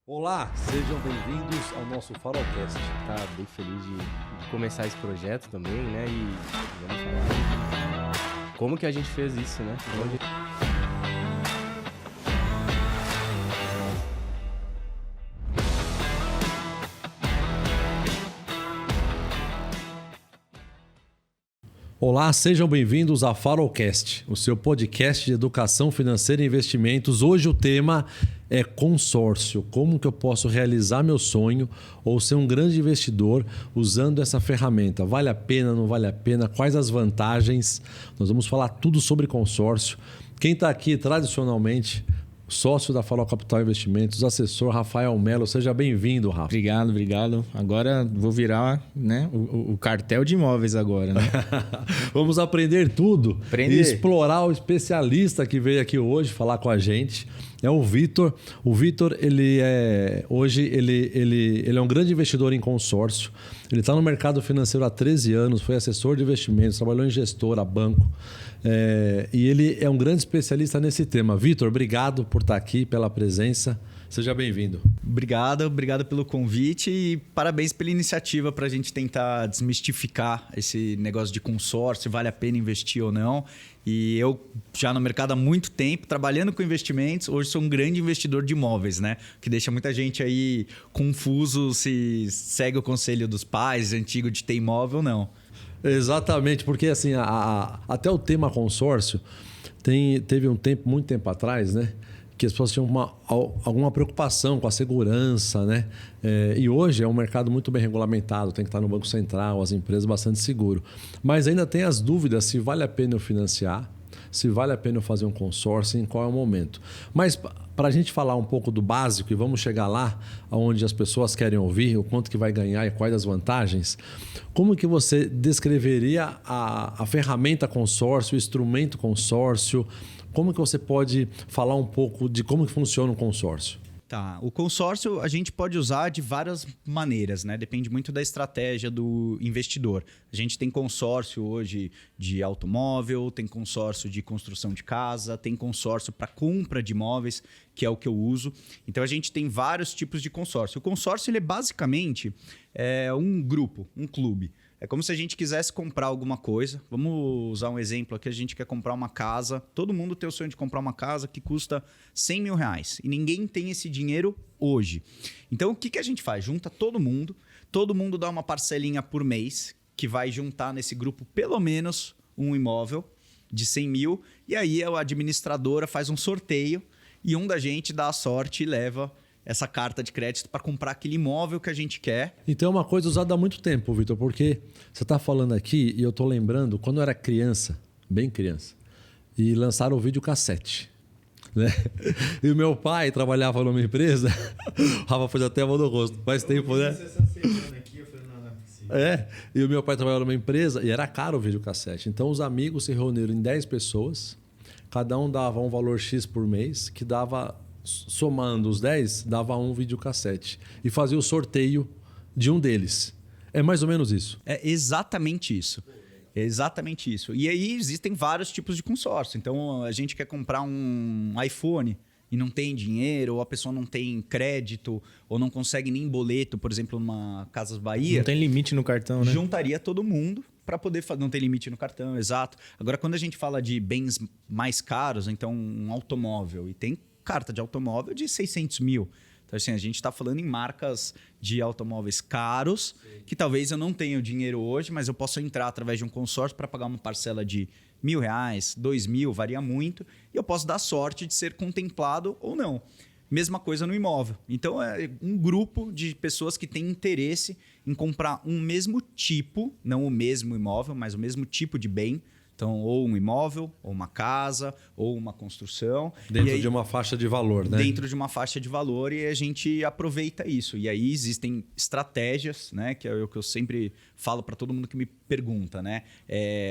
Olá, sejam bem-vindos ao nosso Farolcast. Tá bem feliz de começar esse projeto também, né? E vamos falar como que a gente fez isso, né? Olá, sejam bem-vindos a Farolcast, o seu podcast de educação financeira e investimentos. Hoje o tema é consórcio. Como que eu posso realizar meu sonho ou ser um grande investidor usando essa ferramenta? Vale a pena, não vale a pena? Quais as vantagens? Nós vamos falar tudo sobre consórcio. Quem está aqui tradicionalmente, sócio da Farol Capital Investimentos, assessor Rafael Melo. Seja bem-vindo, Rafa. Obrigado. Agora vou virar, né, o cartel de imóveis agora, né? Vamos aprender tudo e explorar o especialista que veio aqui hoje falar com a gente. É o Vitor. O Vitor, ele é um grande investidor em consórcio. Ele está no mercado financeiro há 13 anos, foi assessor de investimentos, trabalhou em gestora, banco. E ele é um grande especialista nesse tema. Vitor, obrigado por estar aqui, pela presença. Seja bem-vindo. Obrigado pelo convite e parabéns pela iniciativa para a gente tentar desmistificar esse negócio de consórcio, vale a pena investir ou não. E eu já no mercado há muito tempo, trabalhando com investimentos, hoje sou um grande investidor de imóveis, né? Que deixa muita gente aí confuso se segue o conselho dos pais antigo de ter imóvel ou não. Exatamente, porque assim, até o tema consórcio teve muito tempo atrás, né? Que as pessoas tinham alguma preocupação com a segurança, né? E hoje é um mercado muito bem regulamentado, tem que estar no Banco Central, as empresas bastante seguro. Mas ainda tem as dúvidas se vale a pena eu financiar, se vale a pena eu fazer um consórcio, em qual é o momento. Mas para a gente falar um pouco do básico e vamos chegar lá onde as pessoas querem ouvir, o quanto que vai ganhar e quais as vantagens, como que você descreveria a ferramenta consórcio, o instrumento consórcio? Como que você pode falar um pouco de como que funciona um consórcio? Tá, o consórcio a gente pode usar de várias maneiras, né? Depende muito da estratégia do investidor. A gente tem consórcio hoje de automóvel, tem consórcio de construção de casa, tem consórcio para compra de imóveis, que é o que eu uso. Então a gente tem vários tipos de consórcio. O consórcio ele é basicamente um grupo, um clube. É como se a gente quisesse comprar alguma coisa. Vamos usar um exemplo aqui. A gente quer comprar uma casa. Todo mundo tem o sonho de comprar uma casa que custa R$100 mil. E ninguém tem esse dinheiro hoje. Então, o que a gente faz? Junta todo mundo. Todo mundo dá uma parcelinha por mês que vai juntar nesse grupo pelo menos um imóvel de 100 mil. E aí a administradora faz um sorteio e um da gente dá a sorte e leva essa carta de crédito para comprar aquele imóvel que a gente quer. Então é uma coisa usada há muito tempo, Vitor, porque você está falando aqui e eu estou lembrando, quando eu era criança, bem criança, e lançaram o videocassete, né? E o meu pai trabalhava numa empresa, o Rafa fez até a mão no rosto, faz tempo, né? E o meu pai trabalhava numa empresa e era caro o videocassete. Então os amigos se reuniram em 10 pessoas, cada um dava um valor X por mês, que dava... Somando os 10, dava um videocassete. E fazia o sorteio de um deles. É mais ou menos isso. É exatamente isso. E aí existem vários tipos de consórcio. Então, a gente quer comprar um iPhone e não tem dinheiro, ou a pessoa não tem crédito, ou não consegue nem boleto, por exemplo, numa Casas Bahia. Não tem limite no cartão, né? Juntaria todo mundo para poder fazer. Não tem limite no cartão, exato. Agora, quando a gente fala de bens mais caros, então um automóvel, e tem carta de automóvel de 600 mil. Então, assim, a gente está falando em marcas de automóveis caros, que talvez eu não tenha o dinheiro hoje, mas eu posso entrar através de um consórcio para pagar uma parcela de R$1.000, R$2.000, varia muito, e eu posso dar sorte de ser contemplado ou não. Mesma coisa no imóvel. Então, é um grupo de pessoas que têm interesse em comprar um mesmo tipo, não o mesmo imóvel, mas o mesmo tipo de bem. Então, ou um imóvel, ou uma casa, ou uma construção. Dentro de uma faixa de valor, né? Dentro de uma faixa de valor, e a gente aproveita isso. E aí existem estratégias, né? Que é o que eu sempre falo para todo mundo que me pergunta, né?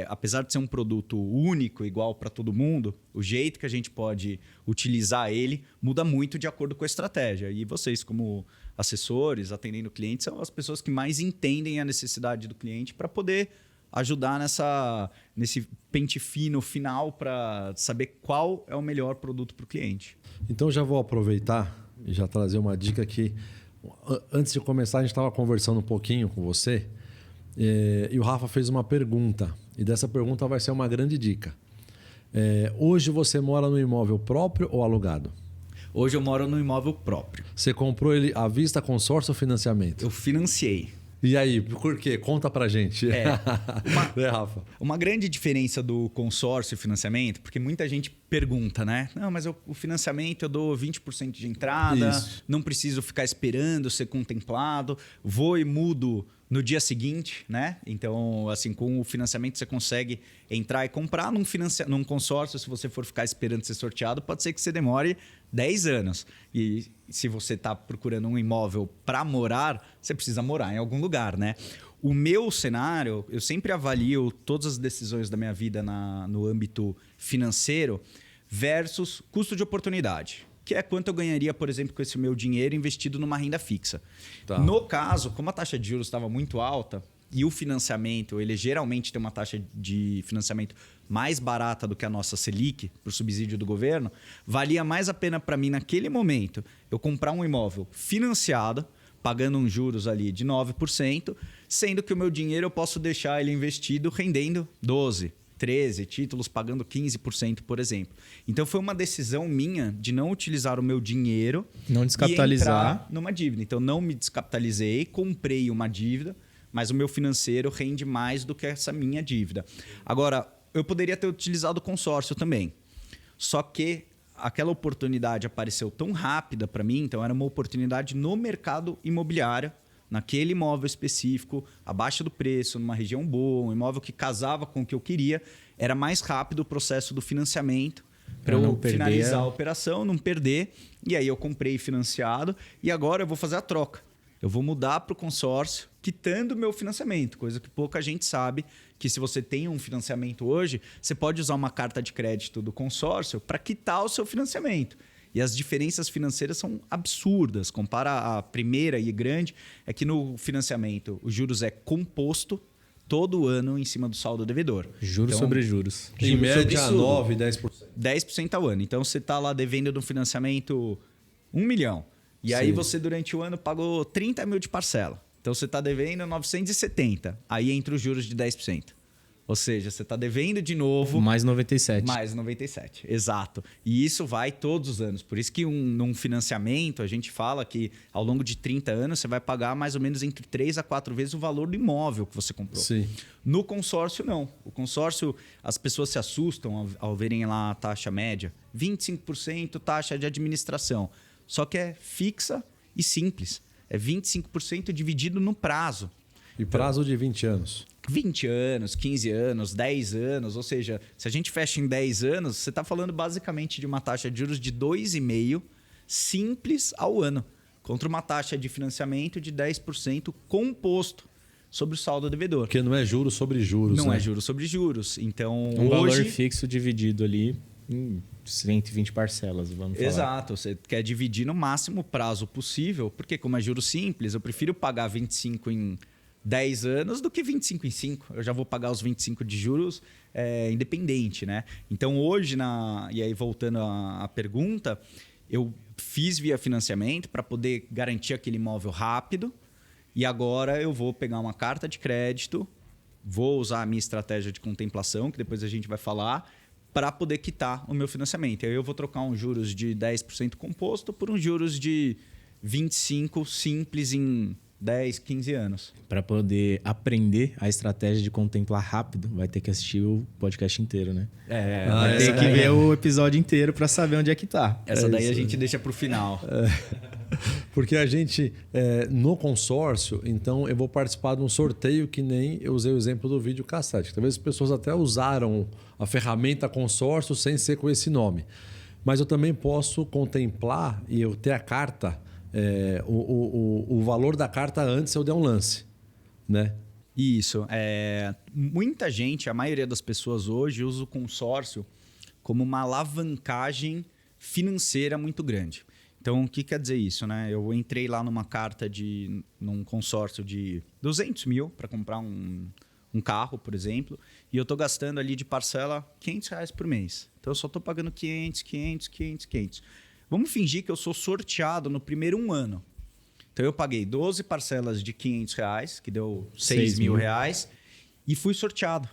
Apesar de ser um produto único, igual para todo mundo, o jeito que a gente pode utilizar ele muda muito de acordo com a estratégia. E vocês, como assessores, atendendo clientes, são as pessoas que mais entendem a necessidade do cliente para poder ajudar nesse pente fino final para saber qual é o melhor produto para o cliente. Então já vou aproveitar e já trazer uma dica que, antes de começar, a gente estava conversando um pouquinho com você e o Rafa fez uma pergunta. E dessa pergunta vai ser uma grande dica. Hoje você mora no imóvel próprio ou alugado? Hoje eu moro no imóvel próprio. Você comprou ele à vista, consórcio ou financiamento? Eu financiei. E aí, por quê? Conta pra gente. Rafa? Uma grande diferença do consórcio e financiamento, porque muita gente pergunta, né? Não, mas o financiamento eu dou 20% de entrada, não preciso ficar esperando ser contemplado, vou e mudo no dia seguinte, né? Então, assim, com o financiamento você consegue entrar e comprar. Num consórcio, se você for ficar esperando ser sorteado, pode ser que você demore 10 anos. E se você está procurando um imóvel para morar, você precisa morar em algum lugar, né? O meu cenário, eu sempre avalio todas as decisões da minha vida no âmbito financeiro versus custo de oportunidade, que é quanto eu ganharia, por exemplo, com esse meu dinheiro investido numa renda fixa. Tá. No caso, como a taxa de juros estava muito alta e o financiamento, ele geralmente tem uma taxa de financiamento mais barata do que a nossa Selic, para o subsídio do governo, valia mais a pena para mim, naquele momento, eu comprar um imóvel financiado, pagando uns juros ali de 9%, sendo que o meu dinheiro eu posso deixar ele investido rendendo 12%. 13 títulos pagando 15%, por exemplo. Então foi uma decisão minha de não utilizar o meu dinheiro, não descapitalizar, e entrar numa dívida. Então não me descapitalizei, comprei uma dívida, mas o meu financeiro rende mais do que essa minha dívida. Agora, eu poderia ter utilizado o consórcio também. Só que aquela oportunidade apareceu tão rápida para mim, então era uma oportunidade no mercado imobiliário, naquele imóvel específico, abaixo do preço, numa região boa, um imóvel que casava com o que eu queria, era mais rápido o processo do financiamento para eu finalizar a operação, não perder. E aí eu comprei financiado e agora eu vou fazer a troca. Eu vou mudar para o consórcio, quitando o meu financiamento, coisa que pouca gente sabe, que se você tem um financiamento hoje, você pode usar uma carta de crédito do consórcio para quitar o seu financiamento. E as diferenças financeiras são absurdas. Compara a primeira e grande, é que no financiamento o juros é composto todo ano em cima do saldo devedor. Juros sobre juros. Em média, 9%, 10%. 10% ao ano. Então, você está lá devendo no financiamento 1 milhão. E aí você, durante o ano, pagou 30 mil de parcela. Então, você está devendo 970. Aí entra os juros de 10%. Ou seja, você está devendo de novo... Mais 97. Mais 97, exato. E isso vai todos os anos. Por isso que num financiamento, a gente fala que ao longo de 30 anos, você vai pagar mais ou menos entre 3 a 4 vezes o valor do imóvel que você comprou. Sim. No consórcio, não. O consórcio, as pessoas se assustam ao verem lá a taxa média. 25% taxa de administração. Só que é fixa e simples. É 25% dividido no prazo. E prazo de 20 anos. 20 anos, 15 anos, 10 anos. Ou seja, se a gente fecha em 10 anos, você está falando basicamente de uma taxa de juros de 2,5% simples ao ano, contra uma taxa de financiamento de 10% composto sobre o saldo devedor. Porque não é juros sobre juros. Não né? é juros sobre juros. Então, um valor fixo dividido ali em 120 parcelas, vamos falar. Exato. Você quer dividir no máximo prazo possível, porque como é juros simples, eu prefiro pagar 25 em 10 anos do que 25 em 5. Eu já vou pagar os 25 de juros independente, né? Então, hoje, e aí voltando à pergunta, eu fiz via financiamento para poder garantir aquele imóvel rápido e agora eu vou pegar uma carta de crédito, vou usar a minha estratégia de contemplação, que depois a gente vai falar, para poder quitar o meu financiamento. Aí eu vou trocar uns juros de 10% composto por uns juros de 25% simples em 10, 15 anos. Para poder aprender a estratégia de contemplar rápido, vai ter que assistir o podcast inteiro, né? Vai ter que ver o episódio inteiro para saber onde é que tá. Essa daí a gente deixa para o final. Porque a gente, no consórcio, então eu vou participar de um sorteio que nem eu usei o exemplo do vídeo cassete. Talvez as pessoas até usaram a ferramenta consórcio sem ser com esse nome. Mas eu também posso contemplar e eu ter a carta... o valor da carta antes eu der um lance, né? Isso. Muita gente, a maioria das pessoas hoje, usa o consórcio como uma alavancagem financeira muito grande. Então, o que quer dizer isso, né? Eu entrei lá num consórcio de 200 mil para comprar um carro, por exemplo, e eu estou gastando ali de parcela R$500 por mês. Então, eu só estou pagando 500. Vamos fingir que eu sou sorteado no primeiro 1 ano. Então, eu paguei 12 parcelas de R$500, que deu R$6.000, e fui sorteado.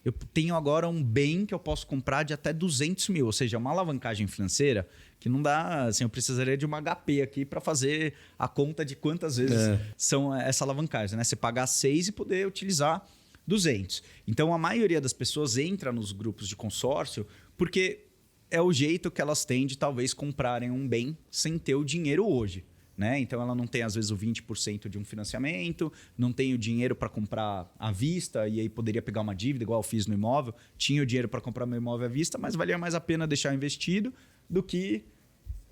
Eu tenho agora um bem que eu posso comprar de até 200 mil, ou seja, uma alavancagem financeira que não dá... Assim, eu precisaria de uma HP aqui para fazer a conta de quantas vezes são essa alavancagem. Né? Você pagar 6 e poder utilizar 200. Então, a maioria das pessoas entra nos grupos de consórcio porque é o jeito que elas têm de talvez comprarem um bem sem ter o dinheiro hoje. Né? Então, ela não tem, às vezes, o 20% de um financiamento, não tem o dinheiro para comprar à vista, e aí poderia pegar uma dívida, igual eu fiz no imóvel. Tinha o dinheiro para comprar meu imóvel à vista, mas valia mais a pena deixar investido do que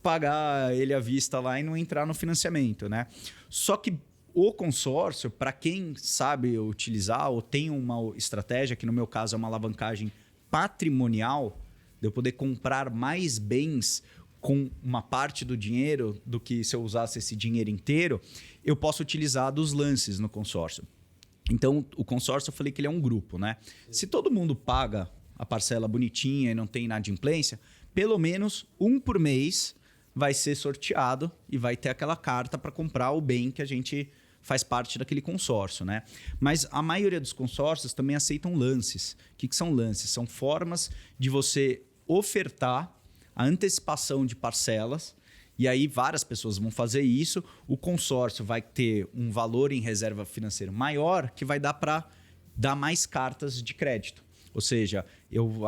pagar ele à vista lá e não entrar no financiamento. Né? Só que o consórcio, para quem sabe utilizar ou tem uma estratégia, que no meu caso é uma alavancagem patrimonial, de eu poder comprar mais bens com uma parte do dinheiro do que se eu usasse esse dinheiro inteiro, eu posso utilizar dos lances no consórcio. Então, o consórcio, eu falei que ele é um grupo, né? Se todo mundo paga a parcela bonitinha e não tem inadimplência, pelo menos um por mês vai ser sorteado e vai ter aquela carta para comprar o bem que a gente faz parte daquele consórcio, né? Mas a maioria dos consórcios também aceitam lances. O que são lances? São formas de você ofertar a antecipação de parcelas, e aí várias pessoas vão fazer isso. O consórcio vai ter um valor em reserva financeira maior que vai dar para dar mais cartas de crédito. Ou seja,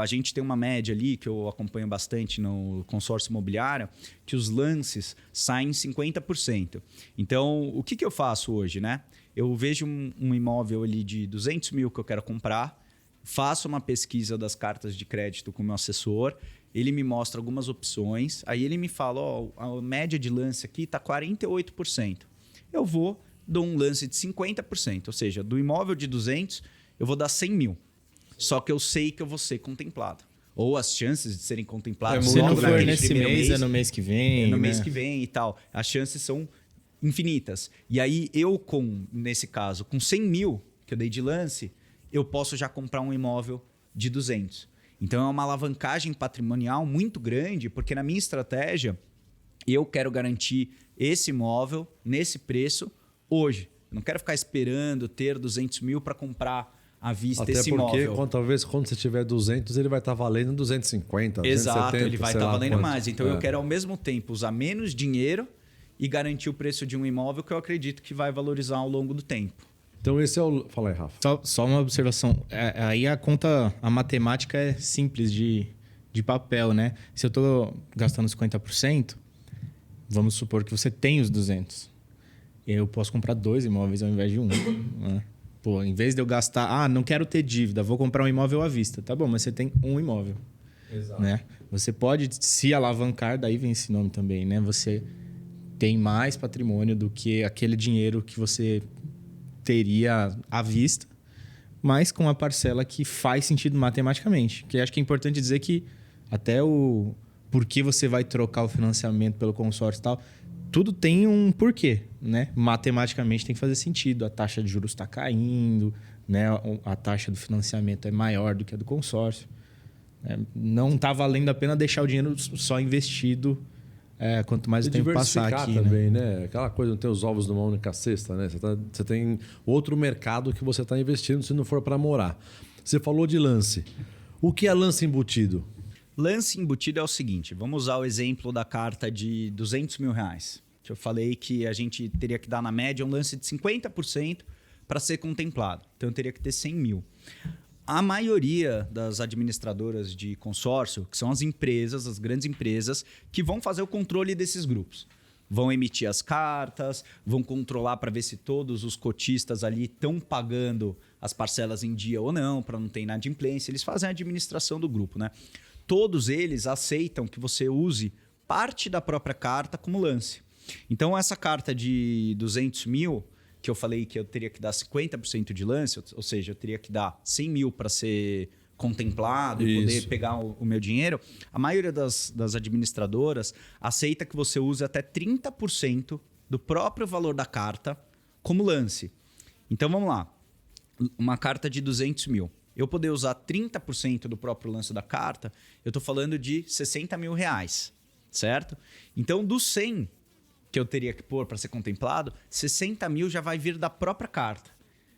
a gente tem uma média ali, que eu acompanho bastante no consórcio imobiliário, que os lances saem 50%. Então, o que eu faço hoje? Né? Eu vejo um imóvel ali de 200 mil que eu quero comprar, faço uma pesquisa das cartas de crédito com o meu assessor, ele me mostra algumas opções, aí ele me fala, a média de lance aqui está 48%. Eu dou um lance de 50%, ou seja, do imóvel de 200, eu vou dar 100 mil. Só que eu sei que eu vou ser contemplado. Ou as chances de serem contemplados... Se não for nesse mês, é no mês que vem. É no mês que vem e tal. As chances são infinitas. E aí eu, nesse caso, com 100 mil que eu dei de lance, eu posso já comprar um imóvel de 200. Então, é uma alavancagem patrimonial muito grande, porque na minha estratégia, eu quero garantir esse imóvel nesse preço hoje. Eu não quero ficar esperando ter 200 mil para comprar à vista esse imóvel. Até porque, talvez, quando você tiver 200, ele vai estar valendo 250, 270. Exato, ele vai estar valendo mais. Então, eu quero, ao mesmo tempo, usar menos dinheiro e garantir o preço de um imóvel que eu acredito que vai valorizar ao longo do tempo. Então, esse é o... Fala aí, Rafa. Só uma observação. Aí a matemática é simples de papel, né? Se eu estou gastando 50%, vamos supor que você tem os 200. Eu posso comprar 2 imóveis ao invés de um. Né? Pô, em vez de eu gastar... não quero ter dívida, vou comprar um imóvel à vista. Tá bom, mas você tem um imóvel. Exato. Né? Você pode se alavancar, daí vem esse nome também, né? Você tem mais patrimônio do que aquele dinheiro que você... teria à vista, mas com a parcela que faz sentido matematicamente. Que acho que é importante dizer que até o porquê você vai trocar o financiamento pelo consórcio e tal, tudo tem um porquê, né? Matematicamente tem que fazer sentido. A taxa de juros está caindo, né? A taxa do financiamento é maior do que a do consórcio. Não está valendo a pena deixar o dinheiro só investido quanto mais o tempo passar aqui. Também, né? Aquela coisa de ter os ovos numa única cesta, né? Você tem outro mercado que você está investindo se não for para morar. Você falou de lance. O que é lance embutido? Lance embutido é o seguinte, vamos usar o exemplo da carta de 200 mil reais. Que eu falei que a gente teria que dar na média um lance de 50% para ser contemplado. Então eu teria que ter 100 mil. A maioria das administradoras de consórcio, que são as empresas, as grandes empresas, que vão fazer o controle desses grupos. Vão emitir as cartas, vão controlar para ver se todos os cotistas ali estão pagando as parcelas em dia ou não, para não ter inadimplência. Eles fazem a administração do grupo, né? Todos eles aceitam que você use parte da própria carta como lance. Então, essa carta de 200 mil... que eu falei que eu teria que dar 50% de lance, ou seja, eu teria que dar 100 mil para ser contemplado e poder pegar o meu dinheiro, a maioria das administradoras aceita que você use até 30% do próprio valor da carta como lance. Então, vamos lá. Uma carta de 200 mil. Eu poder usar 30% do próprio lance da carta, eu estou falando de 60 mil reais. certo? Então, dos 100 que eu teria que pôr para ser contemplado, 60 mil já vai vir da própria carta.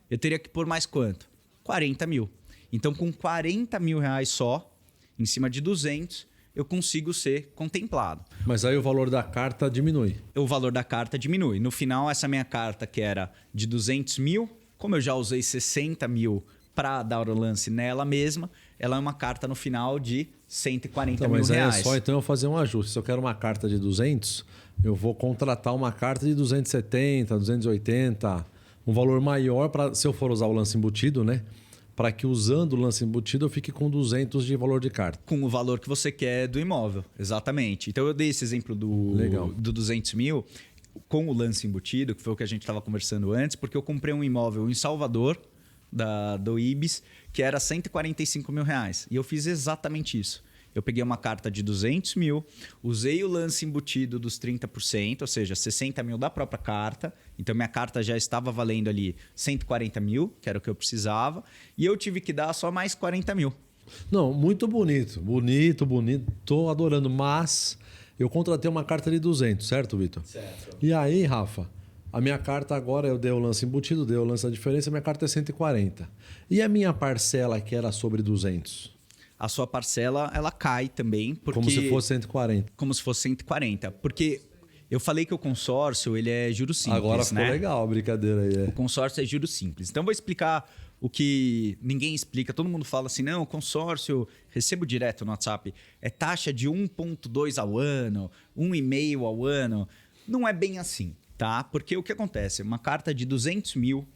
Eu teria que pôr mais quanto? 40 mil. Então, com 40 mil reais só, em cima de 200, eu consigo ser contemplado. Mas aí o valor da carta diminui. O valor da carta diminui. No final, essa minha carta, que era de 200 mil, como eu já usei 60 mil para dar o lance nela mesma, ela é uma carta no final de 140 mil Mas aí reais. é só então eu fazer um ajuste. Se eu quero uma carta de 200, eu vou contratar uma carta de 270, 280, um valor maior para, se eu for usar o lance embutido, né? Para que usando o lance embutido eu fique com 200 de valor de carta. Com o valor que você quer do imóvel, exatamente. Então eu dei esse exemplo do 200 mil com o lance embutido, que foi o que a gente estava conversando antes, porque eu comprei um imóvel em Salvador, do Ibis, que era 145 mil reais. E eu fiz exatamente isso. Eu peguei uma carta de 200 mil, usei o lance embutido dos 30%, ou seja, 60 mil da própria carta. Então, minha carta já estava valendo ali 140 mil, que era o que eu precisava. E eu tive que dar só mais 40 mil. Não, muito bonito. Bonito. Tô adorando. Mas eu contratei uma carta de 200, certo, Vitor? Certo. E aí, Rafa, a minha carta agora, eu dei o lance embutido, dei o lance da diferença, minha carta é 140. E a minha parcela, que era sobre 200? A sua parcela, ela cai também. Porque... Como se fosse 140. Como se fosse 140. Porque eu falei que o consórcio ele é juros simples. Agora ficou legal a brincadeira aí. O consórcio é juros simples. Então, eu vou explicar o que ninguém explica. Todo mundo fala assim, não, o consórcio, recebo direto no WhatsApp, é taxa de 1,2 ao ano, 1,5 ao ano. Não é bem assim, tá? Porque o que acontece? Uma carta de 200 mil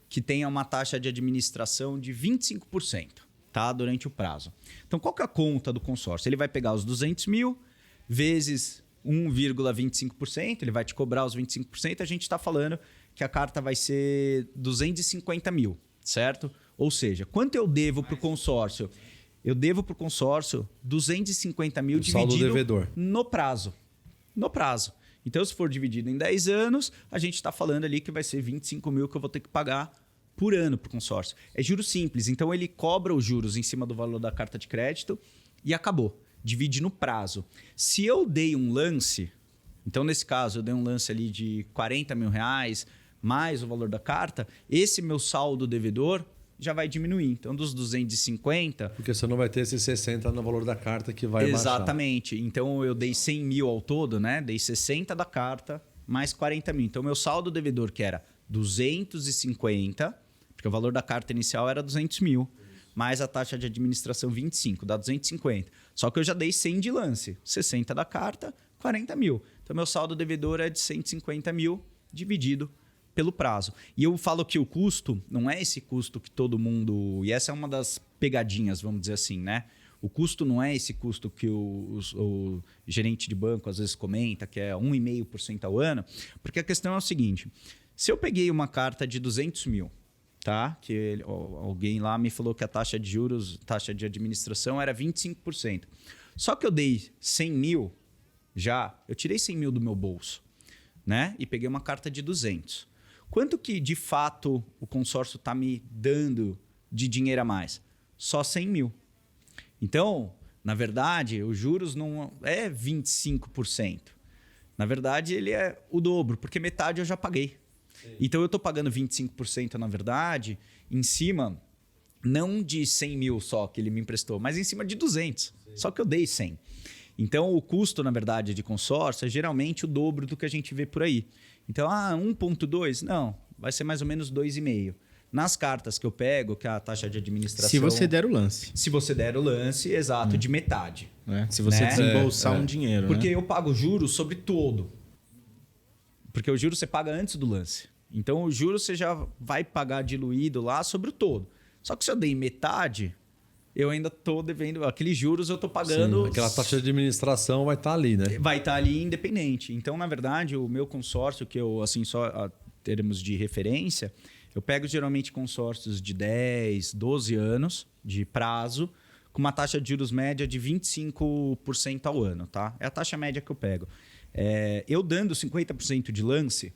que tenha uma taxa de administração de 25%. Tá? Durante o prazo. Então, qual que é a conta do consórcio? Ele vai pegar os 200 mil vezes 1,25%, ele vai te cobrar os 25%, a gente está falando que a carta vai ser 250 mil, certo? Ou seja, quanto eu devo para o consórcio? Eu devo para o consórcio 250 mil dividido no prazo. No prazo. Então, se for dividido em 10 anos, a gente está falando ali que vai ser 25 mil que eu vou ter que pagar por ano para o consórcio. É juros simples, então ele cobra os juros em cima do valor da carta de crédito e acabou. Divide no prazo. Se eu dei um lance, então nesse caso eu dei um lance ali de 40 mil reais, mais o valor da carta, esse meu saldo devedor já vai diminuir. Então dos 250... Porque você não vai ter esses 60 no valor da carta que vai baixar. Exatamente. Então eu dei 100 mil ao todo, né? Dei 60 da carta, mais 40 mil. Então meu saldo devedor que era 250... Porque o valor da carta inicial era 200 mil, mais a taxa de administração 25, dá 250. Só que eu já dei 100 de lance, 60 da carta, 40 mil. Então, meu saldo devedor é de 150 mil dividido pelo prazo. E eu falo que o custo não é esse custo que todo mundo... E essa é uma das pegadinhas, vamos dizer assim, né? O custo não é esse custo que o gerente de banco às vezes comenta, que é 1,5% ao ano, porque a questão é o seguinte, se eu peguei uma carta de 200 mil, tá? Que alguém lá me falou que a taxa de juros, taxa de administração era 25%. Só que eu dei 100 mil já, eu tirei 100 mil do meu bolso, né? E peguei uma carta de 200. Quanto que, de fato, o consórcio está me dando de dinheiro a mais? Só 100 mil. Então, na verdade, os juros não é 25%. Na verdade, ele é o dobro, porque metade eu já paguei. Então, eu estou pagando 25%, na verdade, em cima, não de 100 mil só que ele me emprestou, mas em cima de 200. Sim. Só que eu dei 100. Então, o custo, na verdade, de consórcio é geralmente o dobro do que a gente vê por aí. Então, 1,2? Não, vai ser mais ou menos 2,5. Nas cartas que eu pego, que é a taxa de administração... Se você der o lance. Se você der o lance, exato, de metade. Se você desembolsar um dinheiro. Porque eu pago juros sobre todo. Porque o juro você paga antes do lance. Então, o juro você já vai pagar diluído lá sobre o todo. Só que se eu dei metade, eu ainda estou devendo... Aqueles juros eu estou pagando... Sim, aquela taxa de administração vai estar ali, né? Vai estar ali independente. Então, na verdade, o meu consórcio, que eu, assim, só a termos de referência, eu pego geralmente consórcios de 10, 12 anos de prazo, com uma taxa de juros média de 25% ao ano, tá? É a taxa média que eu pego. Eu dando 50% de lance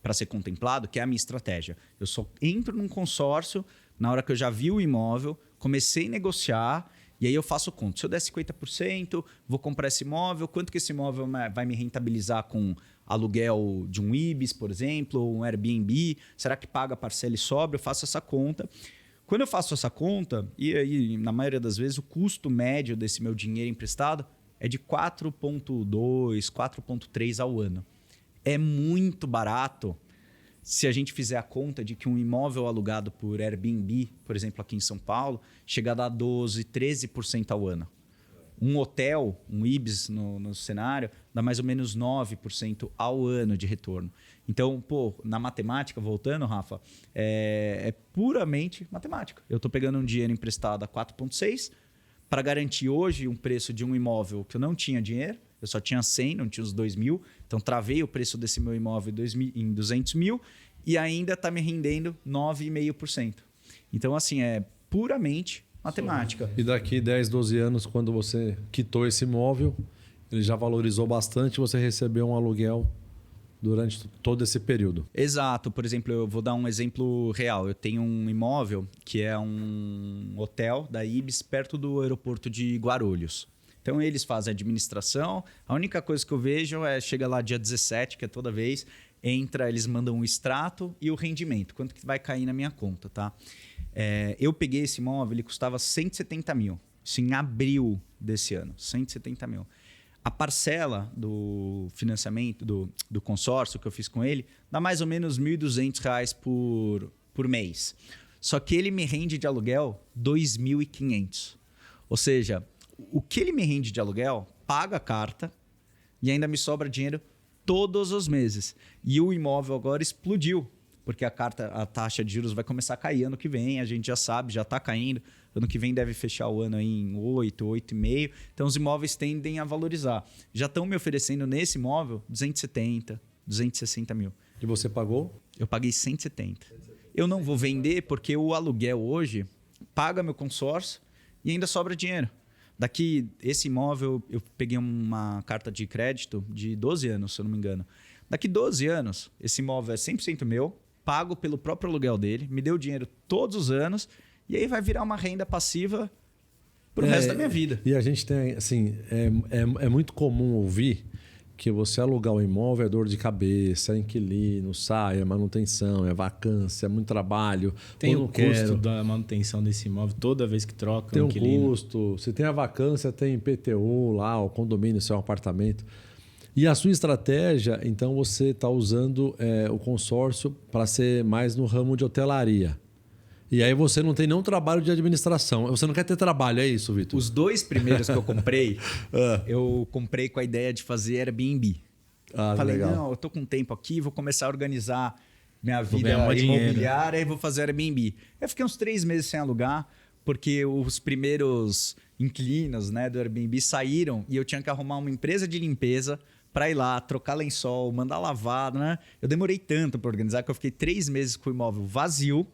para ser contemplado, que é a minha estratégia. Eu só entro num consórcio na hora que eu já vi o imóvel, comecei a negociar E aí eu faço conta. Se eu der 50%, vou comprar esse imóvel, quanto que esse imóvel vai me rentabilizar com aluguel de um Ibis, por exemplo, ou um Airbnb? Será que paga parcela e sobra? Eu faço essa conta. Quando eu faço essa conta, e aí, na maioria das vezes, o custo médio desse meu dinheiro emprestado é de 4,2, 4,3 ao ano. É muito barato se a gente fizer a conta de que um imóvel alugado por Airbnb, por exemplo, aqui em São Paulo, chega a dar 12%, 13% ao ano. Um hotel, um Ibis no cenário, dá mais ou menos 9% ao ano de retorno. Então, na matemática, voltando, Rafa, é puramente matemática. Eu estou pegando um dinheiro emprestado a 4,6 para garantir hoje um preço de um imóvel que eu não tinha dinheiro, eu só tinha 100, não tinha os 2 mil, então travei o preço desse meu imóvel em 200 mil e ainda está me rendendo 9,5%. Então, assim, é puramente matemática. E daqui 10, 12 anos, quando você quitou esse imóvel, ele já valorizou bastante, você recebeu um aluguel durante todo esse período. Exato. Por exemplo, eu vou dar um exemplo real. Eu tenho um imóvel que é um hotel da Ibis perto do aeroporto de Guarulhos. Então, eles fazem a administração. A única coisa que eu vejo chega lá dia 17, que é toda vez, eles mandam o extrato e o rendimento. Quanto que vai cair na minha conta, tá? Eu peguei esse imóvel, ele custava 170 mil. Isso em abril desse ano, 170 mil. A parcela do financiamento, do consórcio que eu fiz com ele, dá mais ou menos R$ 1.200 por mês. Só que ele me rende de aluguel R$ 2.500. Ou seja, o que ele me rende de aluguel, paga a carta e ainda me sobra dinheiro todos os meses. E o imóvel agora explodiu, porque a taxa de juros vai começar a cair ano que vem, a gente já sabe, já está caindo. Ano que vem deve fechar o ano aí em 8, 8,5. Então os imóveis tendem a valorizar. Já estão me oferecendo nesse imóvel 270, 260 mil. E você pagou? Eu paguei 170. Eu não vou vender porque o aluguel hoje paga meu consórcio e ainda sobra dinheiro. Esse imóvel, eu peguei uma carta de crédito de 12 anos, se eu não me engano. Daqui 12 anos, esse imóvel é 100% meu, pago pelo próprio aluguel dele, me deu dinheiro todos os anos, e aí vai virar uma renda passiva pro resto da minha vida. E a gente tem, assim, é muito comum ouvir que você alugar o imóvel é dor de cabeça, é inquilino, sai, é manutenção, é vacância, é muito trabalho. Tem o custo da manutenção desse imóvel toda vez que troca tem um inquilino. Custo. Se tem a vacância, tem IPTU lá, o condomínio, seu apartamento. E a sua estratégia, então, você está usando o consórcio para ser mais no ramo de hotelaria. E aí você não tem nenhum trabalho de administração. Você não quer ter trabalho, é isso, Vitor? Os 2 primeiros que eu comprei, eu comprei com a ideia de fazer Airbnb. Falei, legal. Não, eu tô com tempo aqui, vou começar a organizar minha vida imobiliária e vou fazer Airbnb. Eu fiquei uns 3 meses sem alugar, porque os primeiros inquilinos, né, do Airbnb saíram e eu tinha que arrumar uma empresa de limpeza para ir lá, trocar lençol, mandar lavar, né? Eu demorei tanto para organizar que eu fiquei 3 meses com o imóvel vazio,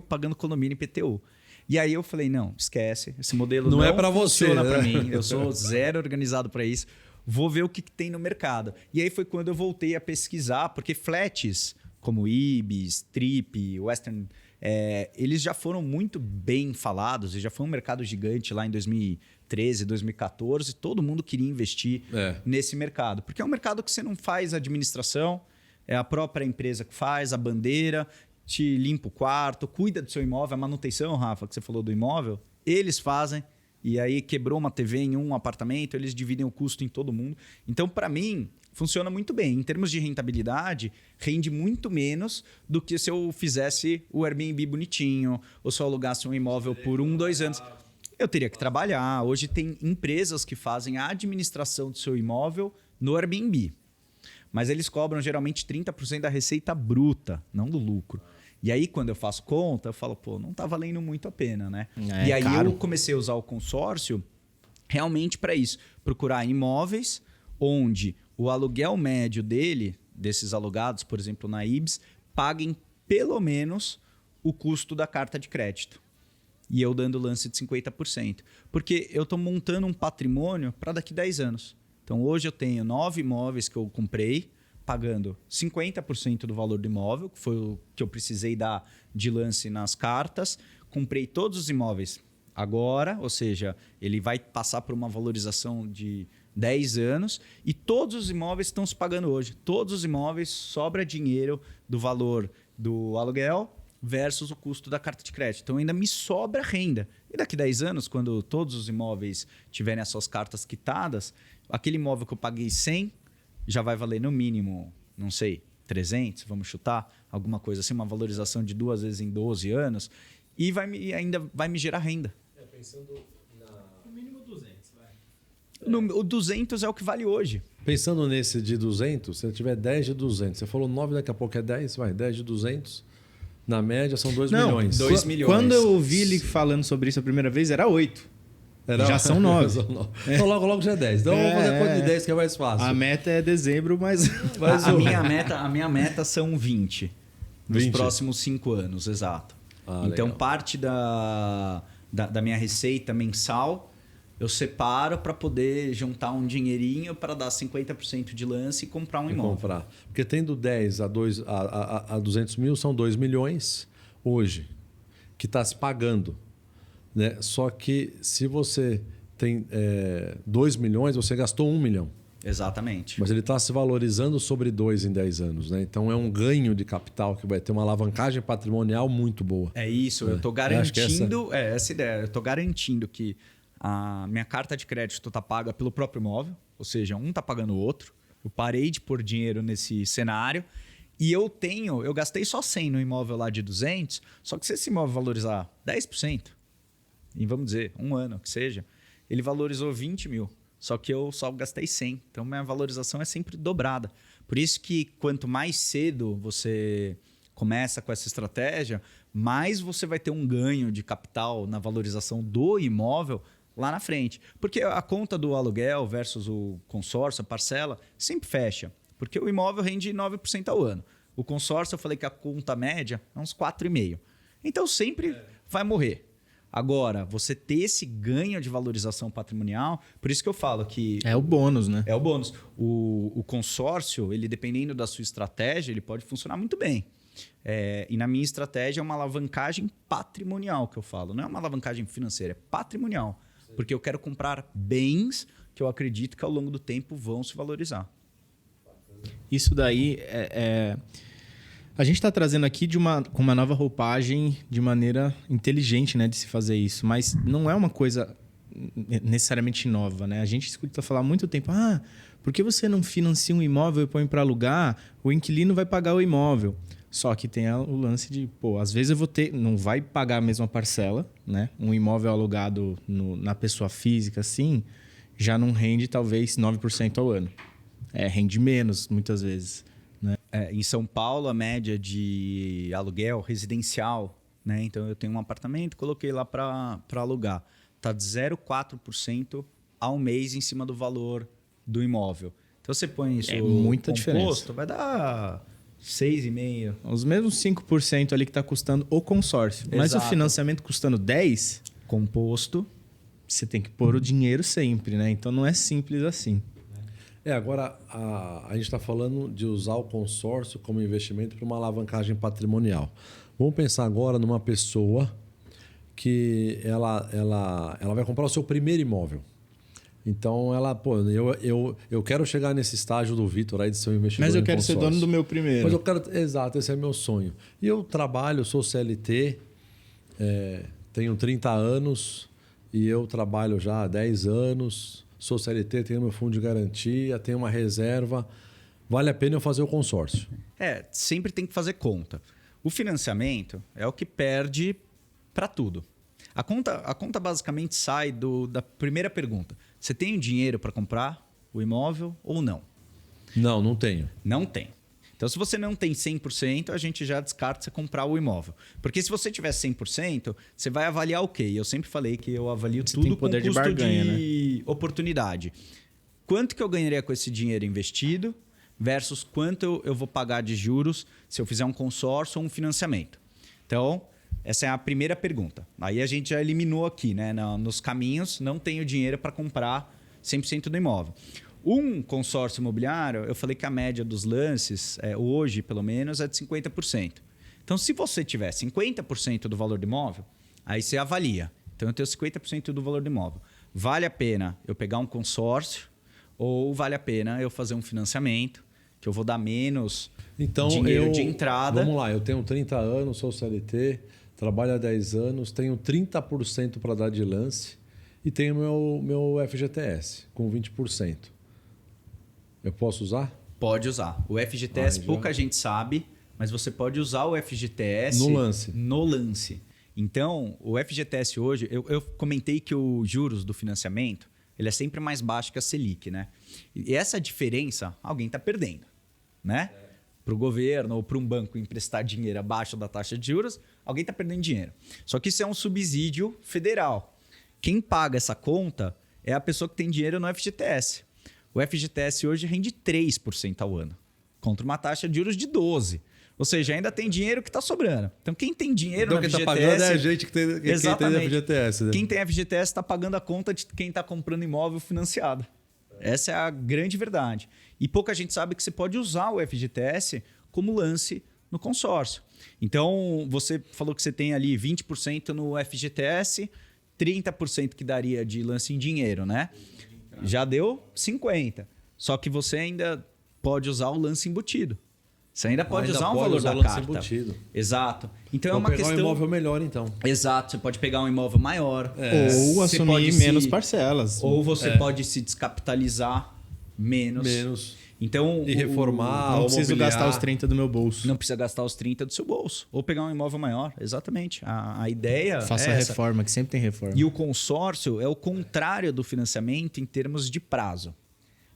pagando condomínio e IPTU. E aí eu falei, não, esquece, esse modelo não é para você, funciona para mim. Eu sou zero organizado para isso. Vou ver o que tem no mercado. E aí foi quando eu voltei a pesquisar, porque flats como Ibis, Trip, Western, eles já foram muito bem falados, e já foi um mercado gigante lá em 2013, 2014, todo mundo queria investir nesse mercado. Porque é um mercado que você não faz administração, é a própria empresa que faz, a bandeira, te limpa o quarto, cuida do seu imóvel, a manutenção, Rafa, que você falou do imóvel, eles fazem. E aí quebrou uma TV em um apartamento, eles dividem o custo em todo mundo. Então, para mim, funciona muito bem. Em termos de rentabilidade, rende muito menos do que se eu fizesse o Airbnb bonitinho, ou se eu alugasse um imóvel por 1, 2 anos. Eu teria que trabalhar. Hoje tem empresas que fazem a administração do seu imóvel no Airbnb. Mas eles cobram geralmente 30% da receita bruta, não do lucro. E aí, quando eu faço conta, eu falo, não está valendo muito a pena, né? E aí caro. Eu comecei a usar o consórcio realmente para isso. Procurar imóveis onde o aluguel médio desses alugados, por exemplo, na Ibis, paguem pelo menos o custo da carta de crédito. E eu dando lance de 50%. Porque eu estou montando um patrimônio para daqui 10 anos. Então, hoje eu tenho 9 imóveis que eu comprei, pagando 50% do valor do imóvel, que foi o que eu precisei dar de lance nas cartas. Comprei todos os imóveis agora, ou seja, ele vai passar por uma valorização de 10 anos e todos os imóveis estão se pagando hoje. Todos os imóveis sobra dinheiro do valor do aluguel versus o custo da carta de crédito. Então ainda me sobra renda. E daqui 10 anos, quando todos os imóveis tiverem as suas cartas quitadas, aquele imóvel que eu paguei 100 já vai valer no mínimo, não sei, 300, vamos chutar, alguma coisa assim, uma valorização de 2 vezes em 12 anos e ainda vai me gerar renda. Pensando No mínimo 200, vai. O 200 é o que vale hoje. Pensando nesse de 200, se ele tiver 10 de 200, você falou 9, daqui a pouco é 10, vai, 10 de 200, na média são 2 milhões. 2 milhões. Quando eu ouvi ele falando sobre isso a primeira vez, era 8. Já são 9. Então logo já é 10. Então vamos fazer a conta de 10 que é mais fácil. A meta é dezembro, mas... A minha meta são 20 nos 20. próximos 5 anos, exato. Então legal. parte da minha receita mensal eu separo para poder juntar um dinheirinho para dar 50% de lance e comprar um imóvel. Comprar. Porque tendo 10 a 200 mil, são 2 milhões hoje, que está se pagando. Né? Só que se você tem 2 milhões, você gastou 1 milhão. Exatamente. Mas ele está se valorizando sobre 2 em 10 anos. Né? Então é um ganho de capital que vai ter uma alavancagem patrimonial muito boa. É isso, eu estou garantindo essa ideia. Eu estou garantindo que a minha carta de crédito está paga pelo próprio imóvel, ou seja, um está pagando o outro. Eu parei de pôr dinheiro nesse cenário e eu gastei só 100 no imóvel lá de 200, só que se esse imóvel valorizar 10%, em vamos dizer, um ano que seja, ele valorizou 20 mil. Só que eu só gastei 100. Então, minha valorização é sempre dobrada. Por isso que quanto mais cedo você começa com essa estratégia, mais você vai ter um ganho de capital na valorização do imóvel lá na frente. Porque a conta do aluguel versus o consórcio, a parcela, sempre fecha. Porque o imóvel rende 9% ao ano. O consórcio, eu falei que a conta média é uns 4,5%. Então, sempre vai morrer. Agora, você ter esse ganho de valorização patrimonial, por isso que eu falo que... É o bônus, né? É o bônus. O consórcio, ele dependendo da sua estratégia, ele pode funcionar muito bem. E na minha estratégia é uma alavancagem patrimonial que eu falo. Não é uma alavancagem financeira, é patrimonial. Sim. Porque eu quero comprar bens que eu acredito que ao longo do tempo vão se valorizar. Isso daí a gente está trazendo aqui com uma nova roupagem de maneira inteligente, né, de se fazer isso. Mas não é uma coisa necessariamente nova, né? A gente escuta falar há muito tempo, por que você não financia um imóvel e põe para alugar? O inquilino vai pagar o imóvel. Só que tem o lance de, às vezes não vai pagar a mesma parcela, né? Um imóvel alugado na pessoa física, assim, já não rende talvez 9% ao ano. Rende menos, muitas vezes. Né? Em São Paulo, a média de aluguel residencial, né? Então, eu tenho um apartamento, coloquei lá para alugar. Está de 0,4% ao mês em cima do valor do imóvel. Então, você põe isso muita composto, diferença. Vai dar 6,5%. Os mesmos 5% ali que está custando o consórcio. Exato. Mas o financiamento custando 10%, composto, você tem que pôr o dinheiro sempre, né? Então, não é simples assim. Agora, a gente está falando de usar o consórcio como investimento para uma alavancagem patrimonial. Vamos pensar agora numa pessoa que ela vai comprar o seu primeiro imóvel. Então, eu quero chegar nesse estágio do Vitor aí de ser um investidor. Mas eu quero ser dono do meu primeiro. Mas eu quero, exato, esse é meu sonho. E eu trabalho, sou CLT, tenho 30 anos e eu trabalho já há 10 anos. Sou CLT, tenho meu fundo de garantia, tenho uma reserva. Vale a pena eu fazer o consórcio? Sempre tem que fazer conta. O financiamento é o que perde para tudo. A conta basicamente sai da primeira pergunta. Você tem o dinheiro para comprar o imóvel ou não? Não tenho. Não tem. Então, se você não tem 100%, a gente já descarta você comprar o imóvel. Porque se você tiver 100%, você vai avaliar o quê? Eu sempre falei que eu avalio tudo com custo de oportunidade. Quanto que eu ganharia com esse dinheiro investido versus quanto eu vou pagar de juros se eu fizer um consórcio ou um financiamento. Então, essa é a primeira pergunta. Aí a gente já eliminou aqui, né? Nos caminhos, não tenho dinheiro para comprar 100% do imóvel. Um consórcio imobiliário, eu falei que a média dos lances, hoje pelo menos, é de 50%. Então, se você tiver 50% do valor do imóvel, aí você avalia. Então eu tenho 50% do valor do imóvel. Vale a pena eu pegar um consórcio ou vale a pena eu fazer um financiamento, que eu vou dar menos dinheiro de entrada? Vamos lá, eu tenho 30 anos, sou CLT, trabalho há 10 anos, tenho 30% para dar de lance e tenho meu FGTS com 20%. Eu posso usar? Pode usar. O FGTS pouca gente sabe, mas você pode usar o FGTS no lance. Então, o FGTS hoje, eu comentei que o juros do financiamento ele é sempre mais baixo que a Selic, né? E essa diferença, alguém está perdendo, né? Para o governo ou para um banco emprestar dinheiro abaixo da taxa de juros, alguém está perdendo dinheiro. Só que isso é um subsídio federal. Quem paga essa conta é a pessoa que tem dinheiro no FGTS. O FGTS hoje rende 3% ao ano, contra uma taxa de juros de 12%. Ou seja, ainda tem dinheiro que está sobrando. Então, quem tem dinheiro no FGTS... Então, quem está pagando é a gente que tem, exatamente, quem tem FGTS. Né? Quem tem FGTS está pagando a conta de quem está comprando imóvel financiado. Essa é a grande verdade. E pouca gente sabe que você pode usar o FGTS como lance no consórcio. Então, você falou que você tem ali 20% no FGTS, 30% que daria de lance em dinheiro, né? Já deu 50%. Só que você ainda pode usar o lance embutido. Você ainda pode usar o valor da carta. Embutido. Exato. Então é uma questão... pegar um imóvel melhor, então. Exato. Você pode pegar um imóvel maior. Ou assumir menos parcelas. Ou você pode se descapitalizar menos. Então, e reformar, não preciso gastar os 30 do meu bolso. Não precisa gastar os 30 do seu bolso. Ou pegar um imóvel maior. Exatamente. A ideia Faça a reforma, que sempre tem reforma. E o consórcio é o contrário do financiamento em termos de prazo.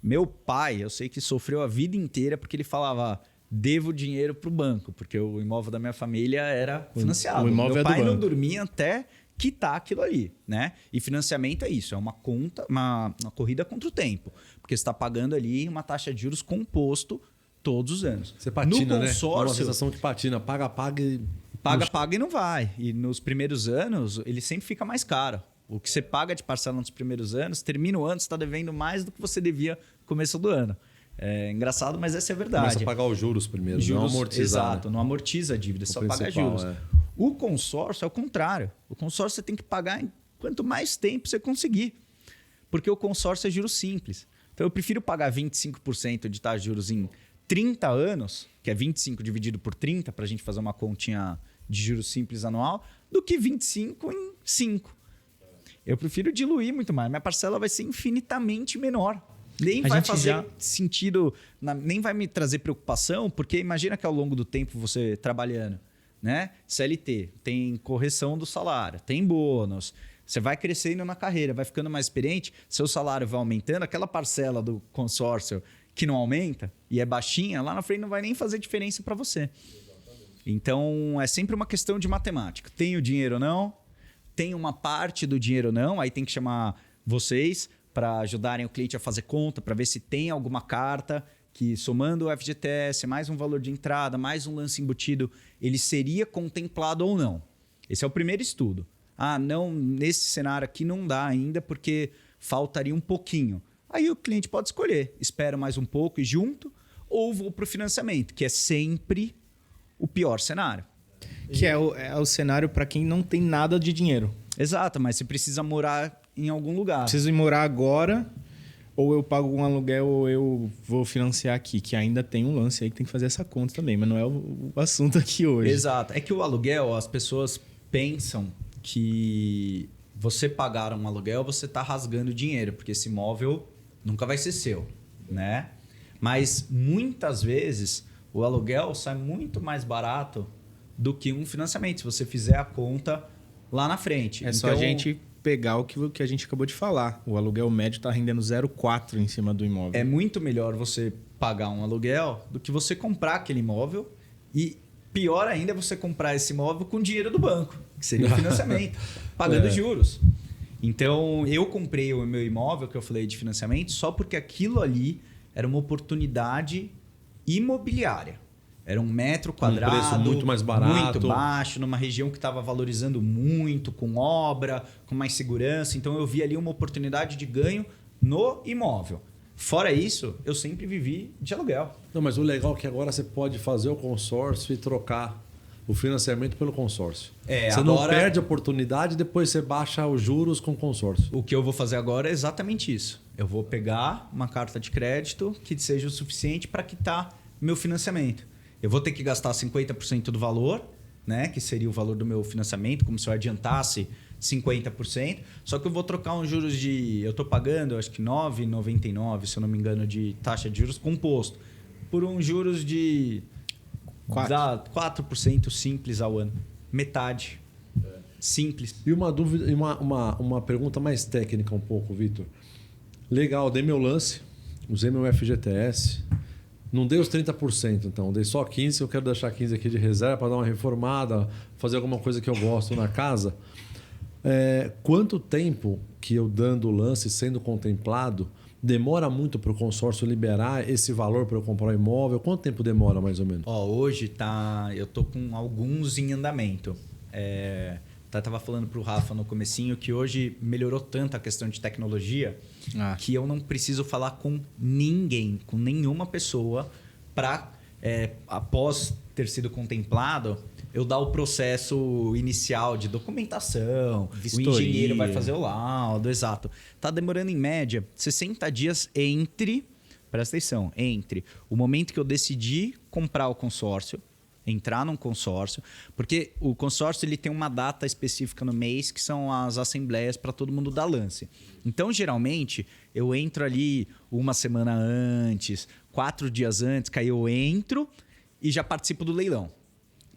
Meu pai, eu sei que sofreu a vida inteira porque ele falava... devo dinheiro para o banco, porque o imóvel da minha família era financiado. O imóvel Meu pai é do não banco. dormia até quitar aquilo ali, né? E financiamento é isso, é uma conta, uma corrida contra o tempo, porque você está pagando ali uma taxa de juros composto todos os anos. Você patina, no consórcio, né? Uma sensação que patina, paga e... paga e não vai. E nos primeiros anos, ele sempre fica mais caro. O que você paga de parcela nos primeiros anos, termina o ano, você está devendo mais do que você devia no começo do ano. É engraçado, mas essa é a verdade. Começa a pagar os juros primeiro, não amortizar. Exato, não amortiza a dívida, só paga juros. O consórcio é o contrário. O consórcio você tem que pagar em quanto mais tempo você conseguir. Porque o consórcio é juros simples. Então eu prefiro pagar 25% de taxa de juros em 30 anos, que é 25 dividido por 30, para a gente fazer uma continha de juros simples anual, do que 25 em 5. Eu prefiro diluir muito mais. Minha parcela vai ser infinitamente menor. Nem vai fazer sentido, nem vai me trazer preocupação, porque imagina que ao longo do tempo você trabalhando, né? CLT, tem correção do salário, tem bônus, você vai crescendo na carreira, vai ficando mais experiente, seu salário vai aumentando, aquela parcela do consórcio que não aumenta e é baixinha, lá na frente não vai nem fazer diferença para você. Então, é sempre uma questão de matemática. Tem o dinheiro ou não? Tem uma parte do dinheiro ou não? Aí tem que chamar vocês para ajudarem o cliente a fazer conta, para ver se tem alguma carta que, somando o FGTS, mais um valor de entrada, mais um lance embutido, ele seria contemplado ou não. Esse é o primeiro estudo. Ah, não, nesse cenário aqui não dá ainda porque faltaria um pouquinho. Aí o cliente pode escolher, espero mais um pouco e junto, ou vou para o financiamento, que é sempre o pior cenário. Que é o cenário para quem não tem nada de dinheiro. Exato, mas você precisa morar em algum lugar. Preciso ir morar agora, ou eu pago um aluguel, ou eu vou financiar aqui, que ainda tem um lance aí que tem que fazer essa conta também, mas não é o assunto aqui hoje. Exato. É que o aluguel, as pessoas pensam que você pagar um aluguel, você está rasgando dinheiro, porque esse imóvel nunca vai ser seu, né? Mas muitas vezes o aluguel sai muito mais barato do que um financiamento, se você fizer a conta lá na frente. É só a gente pegar o que a gente acabou de falar. O aluguel médio está rendendo 0,4 em cima do imóvel. É muito melhor você pagar um aluguel do que você comprar aquele imóvel e pior ainda é você comprar esse imóvel com dinheiro do banco, que seria o financiamento, pagando juros. Então, eu comprei o meu imóvel, que eu falei de financiamento, só porque aquilo ali era uma oportunidade imobiliária. Era 1 metro quadrado, um preço muito mais barato, muito baixo, numa região que estava valorizando muito, com obra, com mais segurança. Então eu vi ali uma oportunidade de ganho no imóvel. Fora isso, eu sempre vivi de aluguel. Não, mas o legal é que agora você pode fazer o consórcio e trocar o financiamento pelo consórcio. Você agora, não perde a oportunidade, depois você baixa os juros com o consórcio. O que eu vou fazer agora é exatamente isso. Eu vou pegar uma carta de crédito que seja o suficiente para quitar meu financiamento. Eu vou ter que gastar 50% do valor, né, que seria o valor do meu financiamento, como se eu adiantasse 50%. Só que eu vou trocar uns juros de... Eu estou pagando, acho que 9,99, se eu não me engano, de taxa de juros composto, por uns juros de 4% simples ao ano. Metade. Simples. E uma dúvida, e uma pergunta mais técnica um pouco, Vitor. Legal, dei meu lance, usei meu FGTS, não dei os 30%, então, dei só 15%, eu quero deixar 15% aqui de reserva para dar uma reformada, fazer alguma coisa que eu gosto na casa. Quanto tempo que eu dando o lance, sendo contemplado, demora muito para o consórcio liberar esse valor para eu comprar um imóvel? Quanto tempo demora, mais ou menos? Hoje eu tô com alguns em andamento. Tava falando para o Rafa no comecinho que hoje melhorou tanto a questão de tecnologia que eu não preciso falar com ninguém, com nenhuma pessoa para, após ter sido contemplado, eu dar o processo inicial de documentação, vistoria. O engenheiro vai fazer o laudo, exato. Tá demorando em média 60 dias presta atenção, entre o momento que eu decidi comprar o consórcio, entrar num consórcio, porque o consórcio ele tem uma data específica no mês, que são as assembleias para todo mundo dar lance. Então, geralmente, eu entro ali uma semana antes, 4 dias antes, que aí eu entro e já participo do leilão.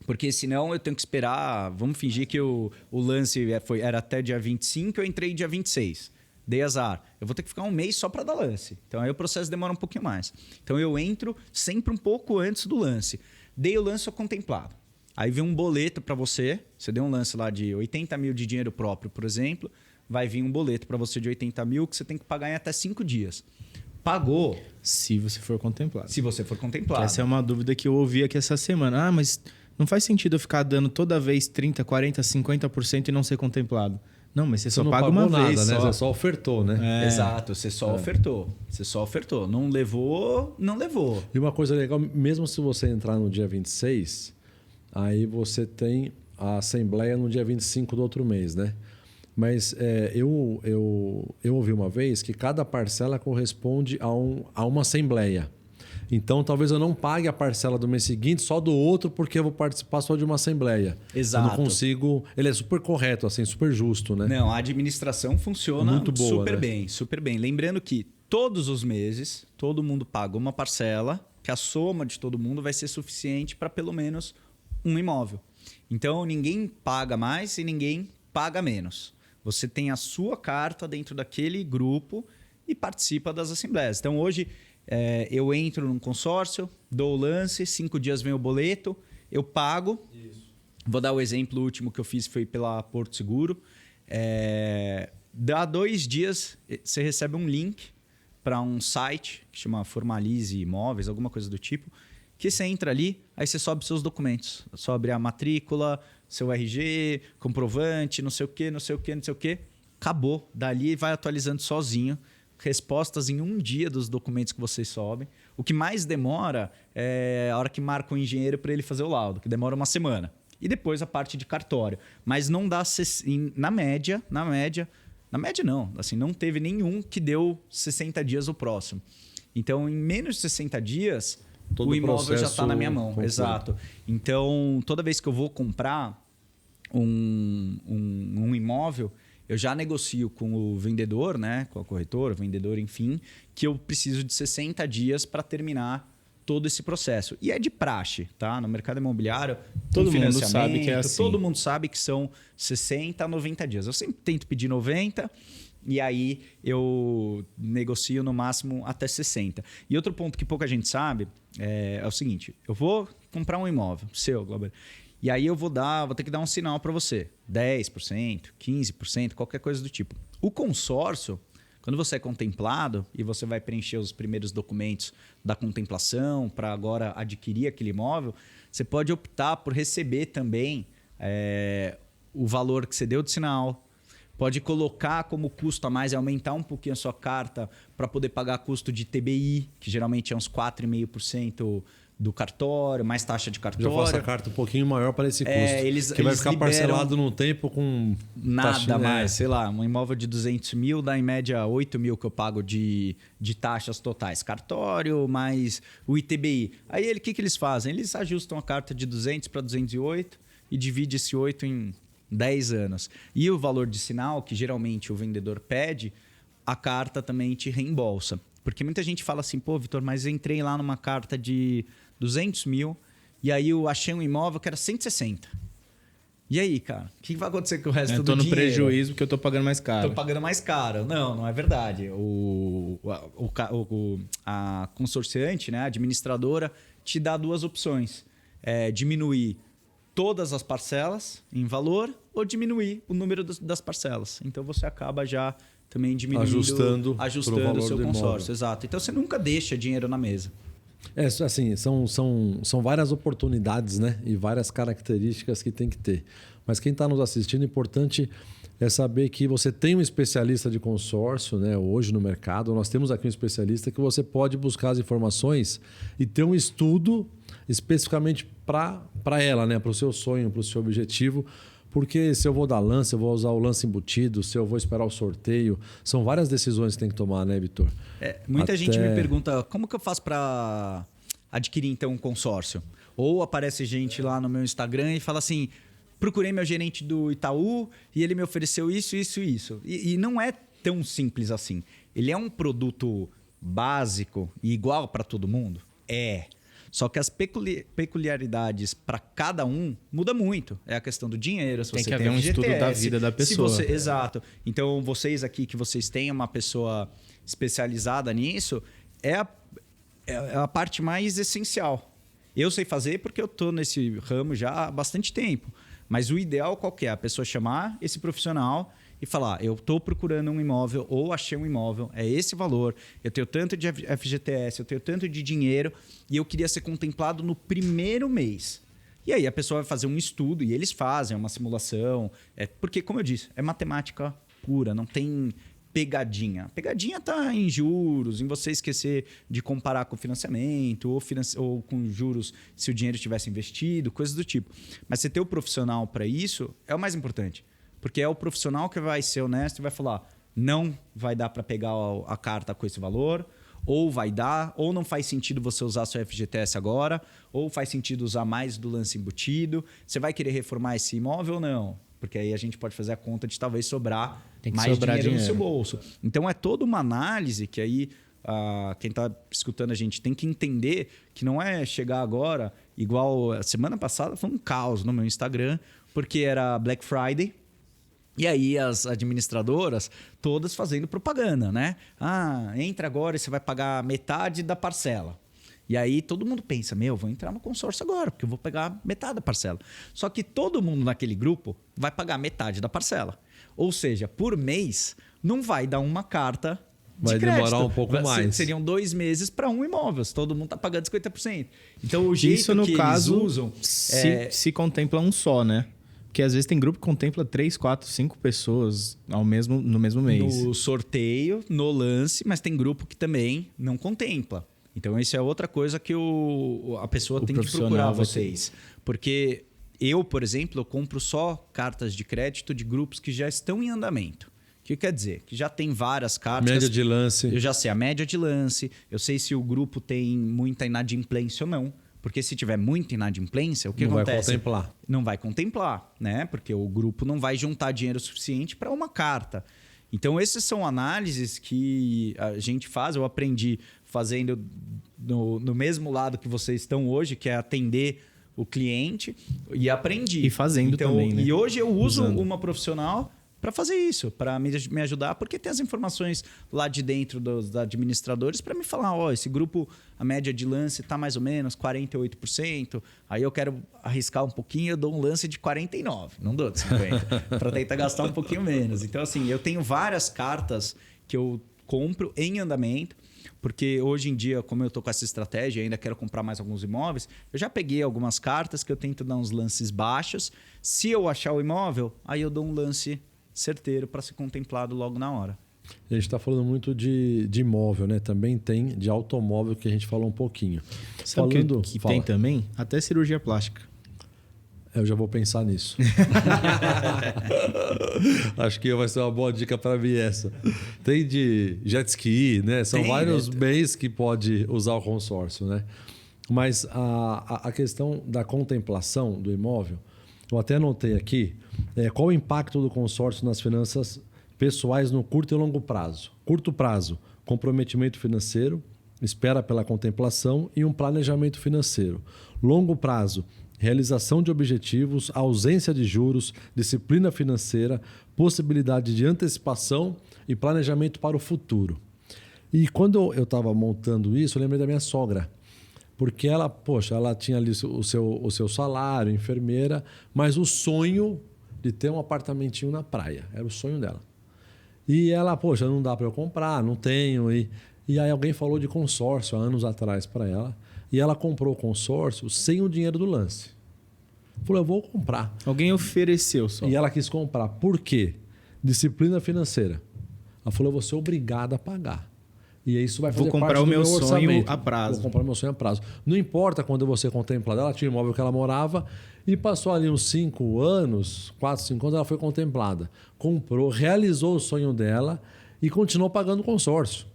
Porque senão eu tenho que esperar... Vamos fingir que o lance era até dia 25, eu entrei dia 26. Dei azar. Eu vou ter que ficar um mês só para dar lance. Então, aí o processo demora um pouquinho mais. Então, eu entro sempre um pouco antes do lance. Dei o lance ao contemplado. Aí vem um boleto para você. Você deu um lance lá de 80 mil de dinheiro próprio, por exemplo. Vai vir um boleto para você de 80 mil que você tem que pagar em até 5 dias. Pagou. Se você for contemplado. Se você for contemplado. Essa é uma dúvida que eu ouvi aqui essa semana. Mas não faz sentido eu ficar dando toda vez 30%, 40%, 50% e não ser contemplado. Não, mas você só paga uma vez. Né? Você só ofertou, né? Exato, você só ofertou. Você só ofertou. Não levou, não levou. E uma coisa legal, mesmo se você entrar no dia 26, aí você tem a assembleia no dia 25 do outro mês, né? Mas eu ouvi uma vez que cada parcela corresponde a uma assembleia. Então, talvez eu não pague a parcela do mês seguinte só do outro, porque eu vou participar só de uma assembleia. Exato. Eu não consigo... Ele é super correto, assim, super justo, né? Não, a administração funciona muito boa, super né? bem, super bem. Lembrando que todos os meses, todo mundo paga uma parcela, que a soma de todo mundo vai ser suficiente para pelo menos um imóvel. Então, ninguém paga mais e ninguém paga menos. Você tem a sua carta dentro daquele grupo e participa das assembleias. Então, hoje... eu entro num consórcio, dou o lance, 5 dias vem o boleto, eu pago. Isso. Vou dar o exemplo último que eu fiz, foi pela Porto Seguro. Dá 2 dias, você recebe um link para um site que chama Formalize Imóveis, alguma coisa do tipo, que você entra ali, aí você sobe seus documentos. Sobe a matrícula, seu RG, comprovante, não sei o quê, não sei o quê, não sei o quê. Acabou. Dali vai atualizando sozinho. Respostas em um dia dos documentos que vocês sobem. O que mais demora é a hora que marca o engenheiro para ele fazer o laudo, que demora uma semana. E depois a parte de cartório. Mas não dá... Na média não. Assim, não teve nenhum que deu 60 dias o próximo. Então, em menos de 60 dias, todo o imóvel já está na minha mão. Concluído. Exato. Então, toda vez que eu vou comprar um imóvel... Eu já negocio com o vendedor, né, com a corretora, vendedor, enfim, que eu preciso de 60 dias para terminar todo esse processo. E é de praxe, tá? No mercado imobiliário, todo mundo sabe que é assim. Todo mundo sabe que são 60 a 90 dias. Eu sempre tento pedir 90 e aí eu negocio no máximo até 60. E outro ponto que pouca gente sabe é o seguinte, eu vou comprar um imóvel seu, Glauber, e aí eu vou ter que dar um sinal para você. 10%, 15%, qualquer coisa do tipo. O consórcio, quando você é contemplado e você vai preencher os primeiros documentos da contemplação para agora adquirir aquele imóvel, você pode optar por receber também o valor que você deu de sinal. Pode colocar como custo a mais e aumentar um pouquinho a sua carta para poder pagar custo de TBI, que geralmente é uns 4,5% do cartório, mais taxa de cartório. Já faço a carta um pouquinho maior para esse custo. Que vai eles ficar parcelado no tempo com... Nada mais, sei lá, um imóvel de 200 mil dá em média 8 mil que eu pago de taxas totais. Cartório mais o ITBI. Aí o que eles fazem? Eles ajustam a carta de 200 para 208 e divide esse 8 em 10 anos. E o valor de sinal, que geralmente o vendedor pede, a carta também te reembolsa. Porque muita gente fala assim, pô, Vitor, mas eu entrei lá numa carta de 200 mil e aí eu achei um imóvel que era 160. E aí, cara? O que vai acontecer com o resto do dinheiro? Eu tô no prejuízo porque eu tô pagando mais caro. Tô pagando mais caro. Não é verdade. A consorciante, né, a administradora, te dá duas opções. Diminuir todas as parcelas em valor ou diminuir o número das parcelas. Então você acaba já também diminuindo, ajustando o seu consórcio. Exato. Então você nunca deixa dinheiro na mesa. Assim, são várias oportunidades, né? E várias características que tem que ter. Mas quem está nos assistindo, o importante é saber que você tem um especialista de consórcio, né? Hoje no mercado. Nós temos aqui um especialista que você pode buscar as informações e ter um estudo especificamente para ela, né? Para o seu sonho, para o seu objetivo. Porque se eu vou dar lance, eu vou usar o lance embutido, se eu vou esperar o sorteio. São várias decisões que tem que tomar, né, Vitor? Muita gente me pergunta, como que eu faço para adquirir, então, um consórcio? Ou aparece gente lá no meu Instagram e fala assim, procurei meu gerente do Itaú e ele me ofereceu isso, isso e isso. E não é tão simples assim. Ele é um produto básico e igual para todo mundo? Só que as peculiaridades para cada um muda muito. É a questão do dinheiro, se tem você que haver um estudo da vida da pessoa. Exato. Então, vocês aqui, que vocês têm uma pessoa especializada nisso, é a parte mais essencial. Eu sei fazer porque eu estou nesse ramo já há bastante tempo. Mas o ideal qual que é? A pessoa chamar esse profissional e falar, eu estou procurando um imóvel ou achei um imóvel, é esse valor, eu tenho tanto de FGTS, eu tenho tanto de dinheiro e eu queria ser contemplado no primeiro mês. E aí a pessoa vai fazer um estudo e eles fazem uma simulação, porque, como eu disse, é matemática pura, não tem pegadinha. A pegadinha está em juros, em você esquecer de comparar com financiamento ou com juros se o dinheiro tivesse investido, coisas do tipo. Mas você ter o profissional para isso é o mais importante. Porque é o profissional que vai ser honesto e vai falar, não vai dar para pegar a carta com esse valor, ou vai dar, ou não faz sentido você usar seu FGTS agora, ou faz sentido usar mais do lance embutido. Você vai querer reformar esse imóvel ou não? Porque aí a gente pode fazer a conta de talvez sobrar mais dinheiro no seu bolso. Então é toda uma análise que aí quem está escutando a gente tem que entender que não é chegar agora, igual a semana passada foi um caos no meu Instagram, porque era Black Friday. E aí as administradoras todas fazendo propaganda, né? Entra agora e você vai pagar metade da parcela. E aí todo mundo pensa, vou entrar no consórcio agora, porque eu vou pegar metade da parcela. Só que todo mundo naquele grupo vai pagar metade da parcela. Ou seja, por mês não vai dar uma carta de crédito. Vai demorar um pouco mais. Seriam 2 meses para um imóvel, se todo mundo está pagando 50%. Então o jeito isso, no que caso, eles usam... se contempla um só, né? Porque às vezes tem grupo que contempla 3, 4, 5 pessoas no mesmo mês. No sorteio, no lance, mas tem grupo que também não contempla. Então isso é outra coisa que a pessoa tem que procurar vocês. Porque eu, por exemplo, eu compro só cartas de crédito de grupos que já estão em andamento. O que quer dizer? Que já tem várias cartas. Média de lance. Eu já sei a média de lance, eu sei se o grupo tem muita inadimplência ou não. Porque se tiver muita inadimplência, o que acontece? Não vai contemplar. Não vai contemplar, né? Porque o grupo não vai juntar dinheiro suficiente para uma carta. Então, essas são análises que a gente faz. Eu aprendi fazendo no mesmo lado que vocês estão hoje, que é atender o cliente, e aprendi. E fazendo também, né? E hoje eu uso uma profissional para fazer isso, para me ajudar, porque tem as informações lá de dentro dos administradores para me falar, esse grupo, a média de lance está mais ou menos 48%, aí eu quero arriscar um pouquinho, eu dou um lance de 49%, não dou de 50%, para tentar gastar um pouquinho menos. Então, assim, eu tenho várias cartas que eu compro em andamento, porque hoje em dia, como eu estou com essa estratégia e ainda quero comprar mais alguns imóveis, eu já peguei algumas cartas que eu tento dar uns lances baixos. Se eu achar o imóvel, aí eu dou um lance certeiro para ser contemplado logo na hora. A gente está falando muito de imóvel, né? Também tem de automóvel que a gente falou um pouquinho. Sabe que tem também? Até cirurgia plástica. Eu já vou pensar nisso. Acho que vai ser uma boa dica para mim essa. Tem de jet ski, né? São vários bens que pode usar o consórcio, né? Mas a questão da contemplação do imóvel, eu até anotei aqui, qual o impacto do consórcio nas finanças pessoais no curto e longo prazo. Curto prazo, comprometimento financeiro, espera pela contemplação e um planejamento financeiro. Longo prazo, realização de objetivos, ausência de juros, disciplina financeira, possibilidade de antecipação e planejamento para o futuro. E quando eu estava montando isso, eu lembrei da minha sogra. Porque ela tinha ali o seu salário, enfermeira, mas o sonho de ter um apartamentinho na praia. Era o sonho dela. E ela, não dá para eu comprar, não tenho. E aí alguém falou de consórcio há anos atrás para ela. E ela comprou o consórcio sem o dinheiro do lance. Falou, eu vou comprar. Alguém ofereceu só. E ela quis comprar. Por quê? Disciplina financeira. Ela falou, eu vou ser obrigada a pagar. E isso vai fazer parte do meu orçamento. A prazo. Vou comprar o meu sonho a prazo. Não importa quando você contemplar. Ela tinha um imóvel que ela morava e passou ali uns 5 anos, 4, 5 anos, ela foi contemplada. Comprou, realizou o sonho dela e continuou pagando o consórcio.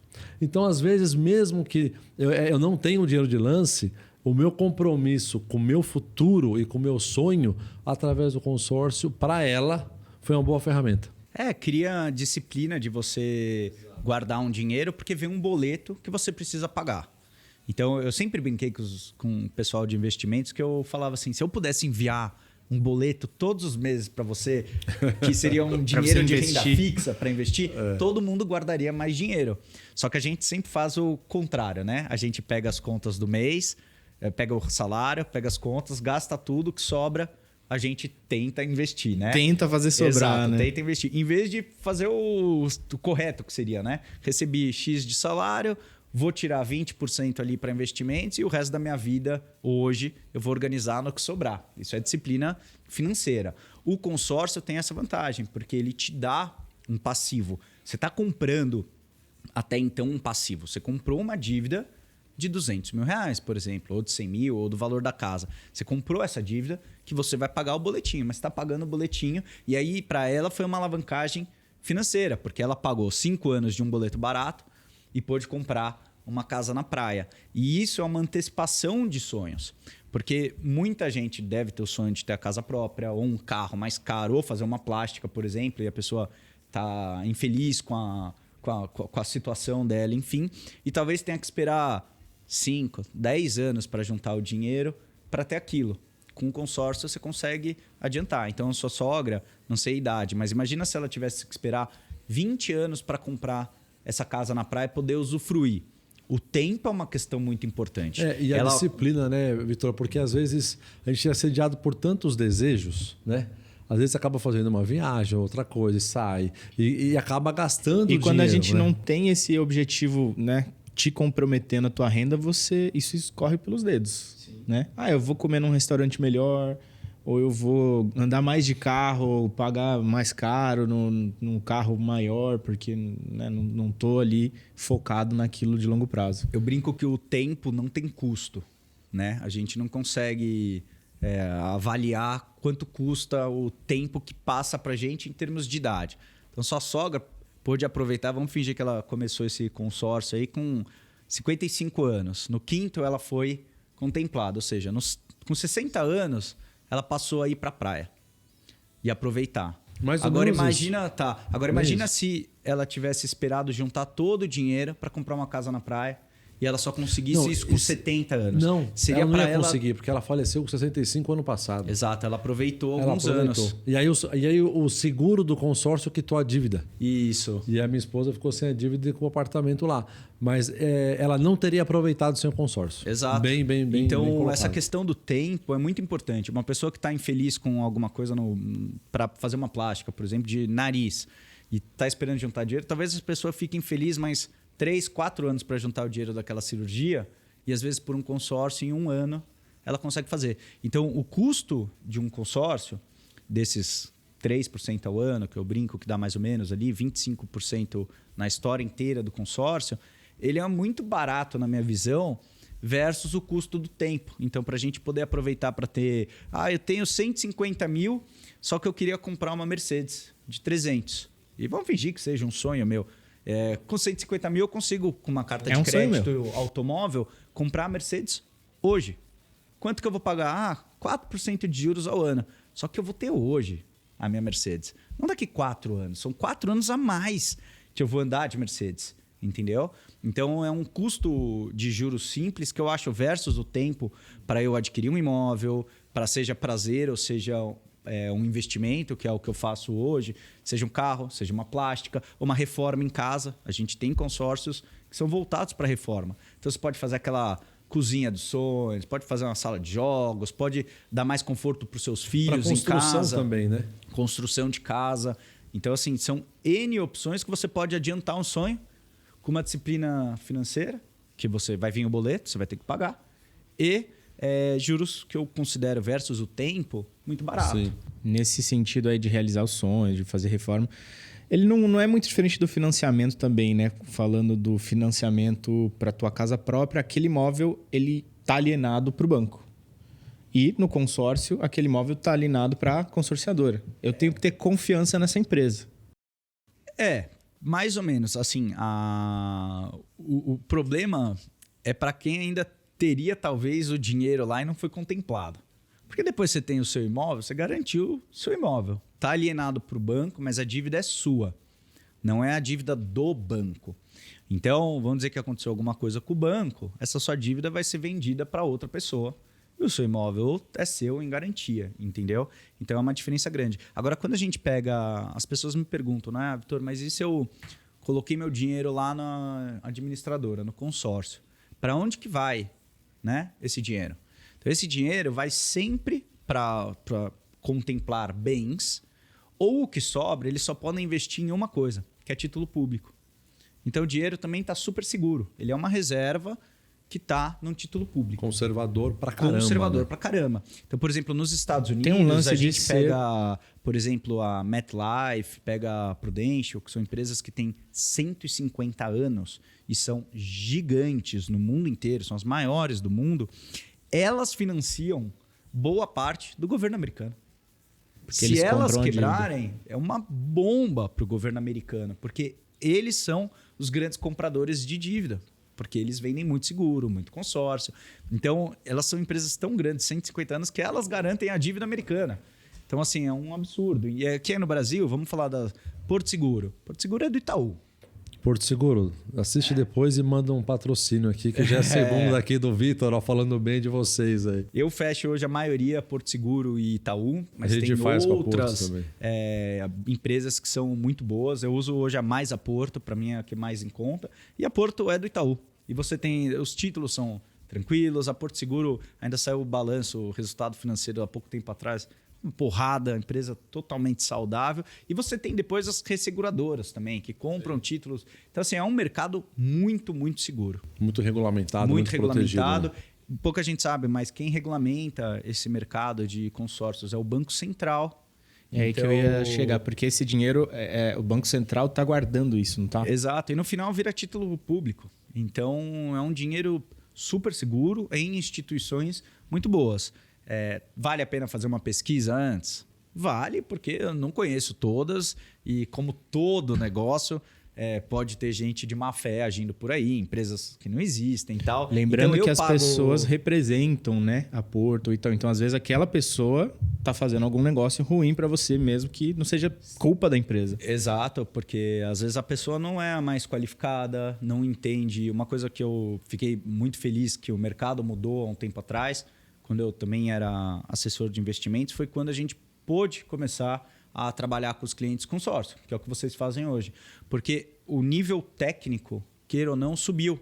Então, às vezes, mesmo que eu não tenha o dinheiro de lance, o meu compromisso com o meu futuro e com o meu sonho, através do consórcio, para ela, foi uma boa ferramenta. Cria disciplina de você guardar um dinheiro porque vem um boleto que você precisa pagar. Então, eu sempre brinquei com o pessoal de investimentos que eu falava assim, se eu pudesse enviar um boleto todos os meses para você, que seria um dinheiro de renda fixa para investir, todo mundo guardaria mais dinheiro. Só que a gente sempre faz o contrário, né? A gente pega as contas do mês, pega o salário, pega as contas, gasta tudo que sobra, a gente tenta investir, né? Tenta fazer sobrar, exato, né? Tenta investir. Em vez de fazer o correto, que seria, né? Recebi X de salário, vou tirar 20% ali para investimentos e o resto da minha vida, hoje, eu vou organizar no que sobrar. Isso é disciplina financeira. O consórcio tem essa vantagem, porque ele te dá um passivo. Você está comprando até então um passivo. Você comprou uma dívida de R$200 mil, por exemplo, ou de 100 mil, ou do valor da casa. Você comprou essa dívida que você vai pagar o boletinho, mas está pagando o boletinho. E aí, para ela, foi uma alavancagem financeira, porque ela pagou 5 anos de um boleto barato e pôde comprar uma casa na praia. E isso é uma antecipação de sonhos. Porque muita gente deve ter o sonho de ter a casa própria, ou um carro mais caro, ou fazer uma plástica, por exemplo, e a pessoa está infeliz com a situação dela, enfim. E talvez tenha que esperar 5, 10 anos para juntar o dinheiro para ter aquilo. Com o consórcio você consegue adiantar. Então, a sua sogra, não sei a idade, mas imagina se ela tivesse que esperar 20 anos para comprar essa casa na praia e poder usufruir. O tempo é uma questão muito importante. E a disciplina, né, Vitor? Porque às vezes a gente é assediado por tantos desejos, né? Às vezes acaba fazendo uma viagem, outra coisa, sai e acaba gastando dinheiro. E quando a gente não tem esse objetivo, né, te comprometendo a tua renda, isso escorre pelos dedos, né? Eu vou comer num restaurante melhor, ou eu vou andar mais de carro, ou pagar mais caro num carro maior, porque, né, não tô ali focado naquilo de longo prazo. Eu brinco que o tempo não tem custo, né? A gente não consegue avaliar quanto custa o tempo que passa pra gente em termos de idade. Então, sua sogra pôde aproveitar, vamos fingir que ela começou esse consórcio aí com 55 anos. No 5º, ela foi contemplada, ou seja, com 60 anos, ela passou a ir para a praia e aproveitar. Agora imagina se ela tivesse esperado juntar todo o dinheiro para comprar uma casa na praia e ela só conseguisse isso com 70 anos. Não, ela não ia conseguir, porque ela faleceu com 65 ano passado. Exato, ela aproveitou alguns anos. E aí o seguro do consórcio quitou a dívida. Isso. E a minha esposa ficou sem a dívida e com o apartamento lá. Mas ela não teria aproveitado sem o consórcio. Exato. Bem então, essa questão do tempo é muito importante. Uma pessoa que está infeliz com alguma coisa para fazer uma plástica, por exemplo, de nariz, e está esperando juntar dinheiro, talvez essa pessoa fique infeliz, mas 3, 4 anos para juntar o dinheiro daquela cirurgia e às vezes por um consórcio em 1 ano ela consegue fazer. Então o custo de um consórcio desses 3% ao ano, que eu brinco que dá mais ou menos ali, 25% na história inteira do consórcio, ele é muito barato na minha visão versus o custo do tempo. Então, para a gente poder aproveitar para ter... eu tenho 150 mil, só que eu queria comprar uma Mercedes de 300. E vamos fingir que seja um sonho meu. Com 150 mil eu consigo, com uma carta de crédito automóvel, comprar a Mercedes hoje. Quanto que eu vou pagar? 4% de juros ao ano. Só que eu vou ter hoje a minha Mercedes. Não daqui 4 anos. São 4 anos a mais que eu vou andar de Mercedes. Entendeu? Então é um custo de juros simples que eu acho versus o tempo para eu adquirir um imóvel, para seja prazer ou seja um investimento, que é o que eu faço hoje, seja um carro, seja uma plástica, ou uma reforma em casa. A gente tem consórcios que são voltados para reforma. Então você pode fazer aquela cozinha dos sonhos, pode fazer uma sala de jogos, pode dar mais conforto para os seus filhos em casa. Construção também, né? Construção de casa. Então, assim, são N opções que você pode adiantar um sonho com uma disciplina financeira, que você vai vir o boleto, você vai ter que pagar, e juros que eu considero versus o tempo muito barato. Sim. Nesse sentido aí de realizar os sonhos, de fazer reforma, ele não é muito diferente do financiamento também, né? Falando do financiamento para tua casa própria, aquele imóvel ele está alienado para o banco. E no consórcio, aquele imóvel está alienado para a consorciadora. Eu tenho que ter confiança nessa empresa. Mais ou menos. Assim, o problema é para quem ainda teria talvez o dinheiro lá e não foi contemplado. Porque depois você tem o seu imóvel, você garantiu o seu imóvel. Está alienado para o banco, mas a dívida é sua. Não é a dívida do banco. Então, vamos dizer que aconteceu alguma coisa com o banco, essa sua dívida vai ser vendida para outra pessoa. E o seu imóvel é seu em garantia, entendeu? Então é uma diferença grande. Agora, quando a gente pega... As pessoas me perguntam, né, Vitor, mas e se eu coloquei meu dinheiro lá na administradora, no consórcio? Para onde que vai, né, esse dinheiro? Então, esse dinheiro vai sempre para contemplar bens, ou o que sobra, eles só podem investir em uma coisa, que é título público. Então, o dinheiro também está super seguro. Ele é uma reserva que está num título público. Conservador pra caramba. Conservador, né? pra caramba. Então, por exemplo, nos Estados Unidos, Tem um lance a de gente pega, por exemplo, a MetLife, pega a Prudential, que são empresas que têm 150 anos e são gigantes no mundo inteiro, são as maiores do mundo. Elas financiam boa parte do governo americano. Porque se elas quebrarem, é uma bomba para o governo americano, porque eles são os grandes compradores de dívida. Porque eles vendem muito seguro, muito consórcio. Então, elas são empresas tão grandes, 150 anos, que elas garantem a dívida americana. Então, assim, é um absurdo. E aqui no Brasil, vamos falar da Porto Seguro. Porto Seguro é do Itaú. Porto Seguro, assiste depois e manda um patrocínio aqui, que já é segundo aqui do Vitor, ó, falando bem de vocês aí. Eu fecho hoje a maioria Porto Seguro e Itaú, mas a gente tem faz outras empresas que são muito boas. Eu uso hoje a Mais a Porto, para mim é a que mais em conta. E a Porto é do Itaú. E você tem... Os títulos são tranquilos. A Porto Seguro ainda saiu o balanço, o resultado financeiro há pouco tempo atrás. Uma porrada, empresa totalmente saudável. E você tem depois as resseguradoras também, que compram títulos. Então, assim, é um mercado muito, muito seguro. Muito regulamentado, muito regulamentado. Protegido, né? Pouca gente sabe, mas quem regulamenta esse mercado de consórcios é o Banco Central. É aí que eu ia chegar, porque esse dinheiro, o Banco Central está guardando isso, não está? Exato, e no final vira título público. Então, é um dinheiro super seguro em instituições muito boas. Vale a pena fazer uma pesquisa antes? Vale, porque eu não conheço todas e como todo negócio, pode ter gente de má fé agindo por aí, empresas que não existem e tal. Lembrando então, que as pessoas representam, né, a Porto e tal. Então, às vezes, aquela pessoa está fazendo algum negócio ruim para você mesmo que não seja culpa da empresa. Exato, porque às vezes a pessoa não é a mais qualificada, não entende. Uma coisa que eu fiquei muito feliz que o mercado mudou há um tempo atrás, quando eu também era assessor de investimentos, foi quando a gente pôde começar a trabalhar com os clientes consórcio, que é o que vocês fazem hoje. Porque o nível técnico, queira ou não, subiu.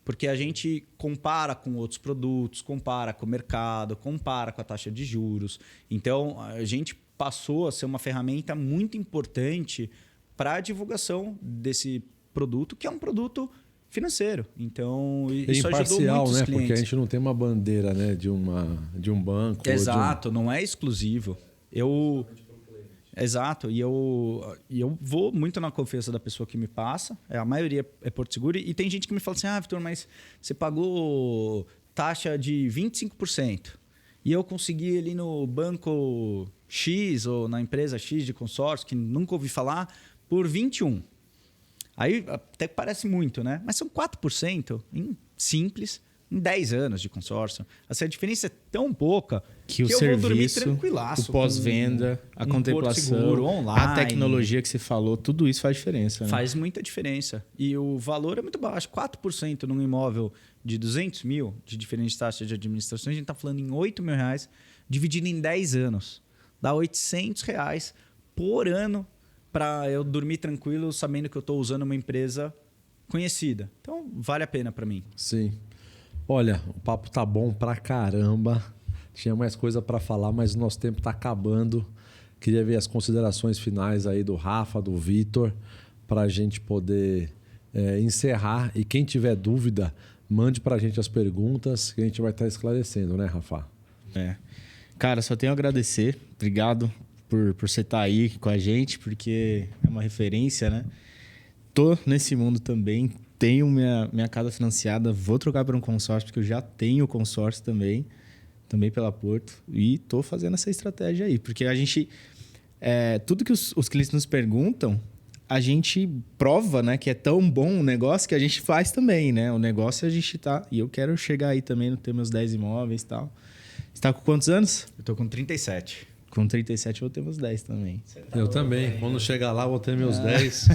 Porque a gente compara com outros produtos, compara com o mercado, compara com a taxa de juros. Então, a gente passou a ser uma ferramenta muito importante para a divulgação desse produto, que é um produto financeiro. Então, isso ajudou muito os clientes. Porque a gente não tem uma bandeira, né, de um banco. Exato, não é exclusivo. Exato. E eu vou muito na confiança da pessoa que me passa. A maioria é Porto Seguro. E tem gente que me fala assim, Vitor, mas você pagou taxa de 25%. E eu consegui ali no banco X ou na empresa X de consórcio, que nunca ouvi falar, por 21%. Aí até parece muito, né? Mas são 4% simples em 10 anos de consórcio. Assim, a diferença é tão pouca que o eu serviço, vou dormir tranquilaço. O pós-venda, a contemplação, seguro, online, a tecnologia que você falou, tudo isso faz diferença. Né? Faz muita diferença. E o valor é muito baixo. 4% num imóvel de 200 mil, de diferentes taxas de administração, a gente está falando em 8 mil reais, dividido em 10 anos. Dá 800 reais por ano para eu dormir tranquilo, sabendo que eu estou usando uma empresa conhecida. Então, vale a pena para mim. Sim. Olha, o papo tá bom pra caramba. Tinha mais coisa para falar, mas o nosso tempo tá acabando. Queria ver as considerações finais aí do Rafa, do Vitor, para a gente poder encerrar. E quem tiver dúvida, mande para a gente as perguntas que a gente vai estar esclarecendo, né, Rafa? Cara, só tenho a agradecer. Obrigado por você estar aí com a gente, porque é uma referência, né? Tô nesse mundo também. Tenho minha casa financiada, vou trocar para um consórcio, porque eu já tenho consórcio também pela Porto, e estou fazendo essa estratégia aí, porque a gente, tudo que os clientes nos perguntam, a gente prova, né, que é tão bom o negócio que a gente faz também, né? O negócio a gente tá, e eu quero chegar aí também, ter meus 10 imóveis e tal. Você está com quantos anos? Eu estou com 37. Com 37 eu vou ter meus 10 também. Eu também. Quando chegar lá, vou ter meus 10.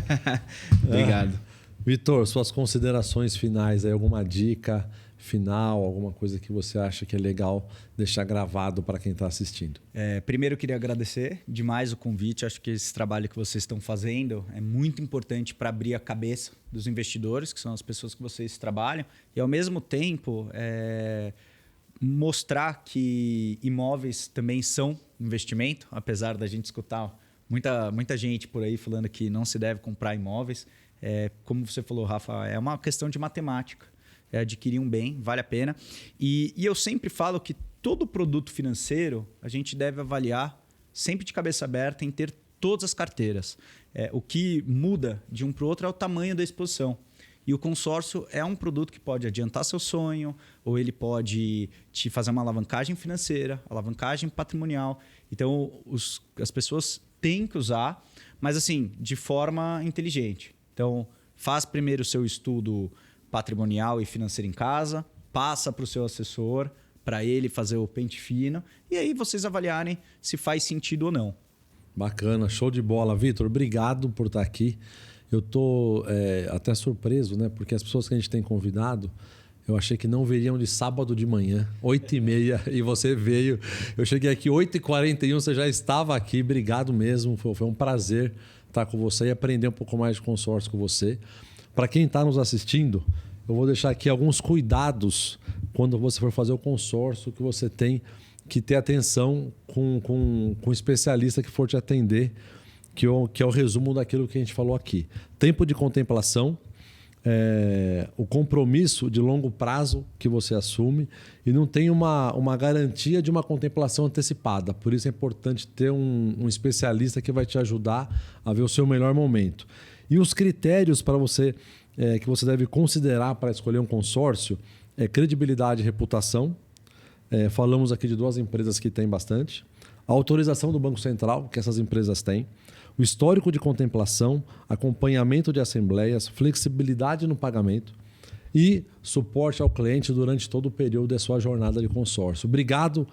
Obrigado. Vitor, suas considerações finais, aí, alguma dica final, alguma coisa que você acha que é legal deixar gravado para quem está assistindo? Primeiro, eu queria agradecer demais o convite. Acho que esse trabalho que vocês estão fazendo é muito importante para abrir a cabeça dos investidores, que são as pessoas que vocês trabalham, e, ao mesmo tempo, mostrar que imóveis também são investimento, apesar da gente escutar muita gente por aí falando que não se deve comprar imóveis. Como você falou, Rafa, é uma questão de matemática. É adquirir um bem, vale a pena. E eu sempre falo que todo produto financeiro a gente deve avaliar sempre de cabeça aberta em ter todas as carteiras. O que muda de um para o outro é o tamanho da exposição. E o consórcio é um produto que pode adiantar seu sonho, ou ele pode te fazer uma alavancagem financeira, alavancagem patrimonial. Então, as pessoas têm que usar, mas assim, de forma inteligente. Então, faz primeiro o seu estudo patrimonial e financeiro em casa, passa para o seu assessor, para ele fazer o pente fino, e aí vocês avaliarem se faz sentido ou não. Bacana, show de bola. Vitor, obrigado por estar aqui. Eu estou até surpreso, né? Porque as pessoas que a gente tem convidado, eu achei que não viriam de sábado de manhã, 8h30, e você veio. Eu cheguei aqui 8h41, você já estava aqui. Obrigado mesmo, foi um prazer estar com você e aprender um pouco mais de consórcio com você. Para quem está nos assistindo, eu vou deixar aqui alguns cuidados quando você for fazer o consórcio, que você tem que ter atenção com o especialista que for te atender, que é o resumo daquilo que a gente falou aqui. Tempo de contemplação, o compromisso de longo prazo que você assume, e não tem uma garantia de uma contemplação antecipada. Por isso é importante ter um especialista que vai te ajudar a ver o seu melhor momento. E os critérios para você que você deve considerar para escolher um consórcio é credibilidade e reputação. Falamos aqui de 2 empresas que têm bastante. A autorização do Banco Central, que essas empresas têm. O histórico de contemplação, acompanhamento de assembleias, flexibilidade no pagamento e suporte ao cliente durante todo o período da sua jornada de consórcio. Obrigado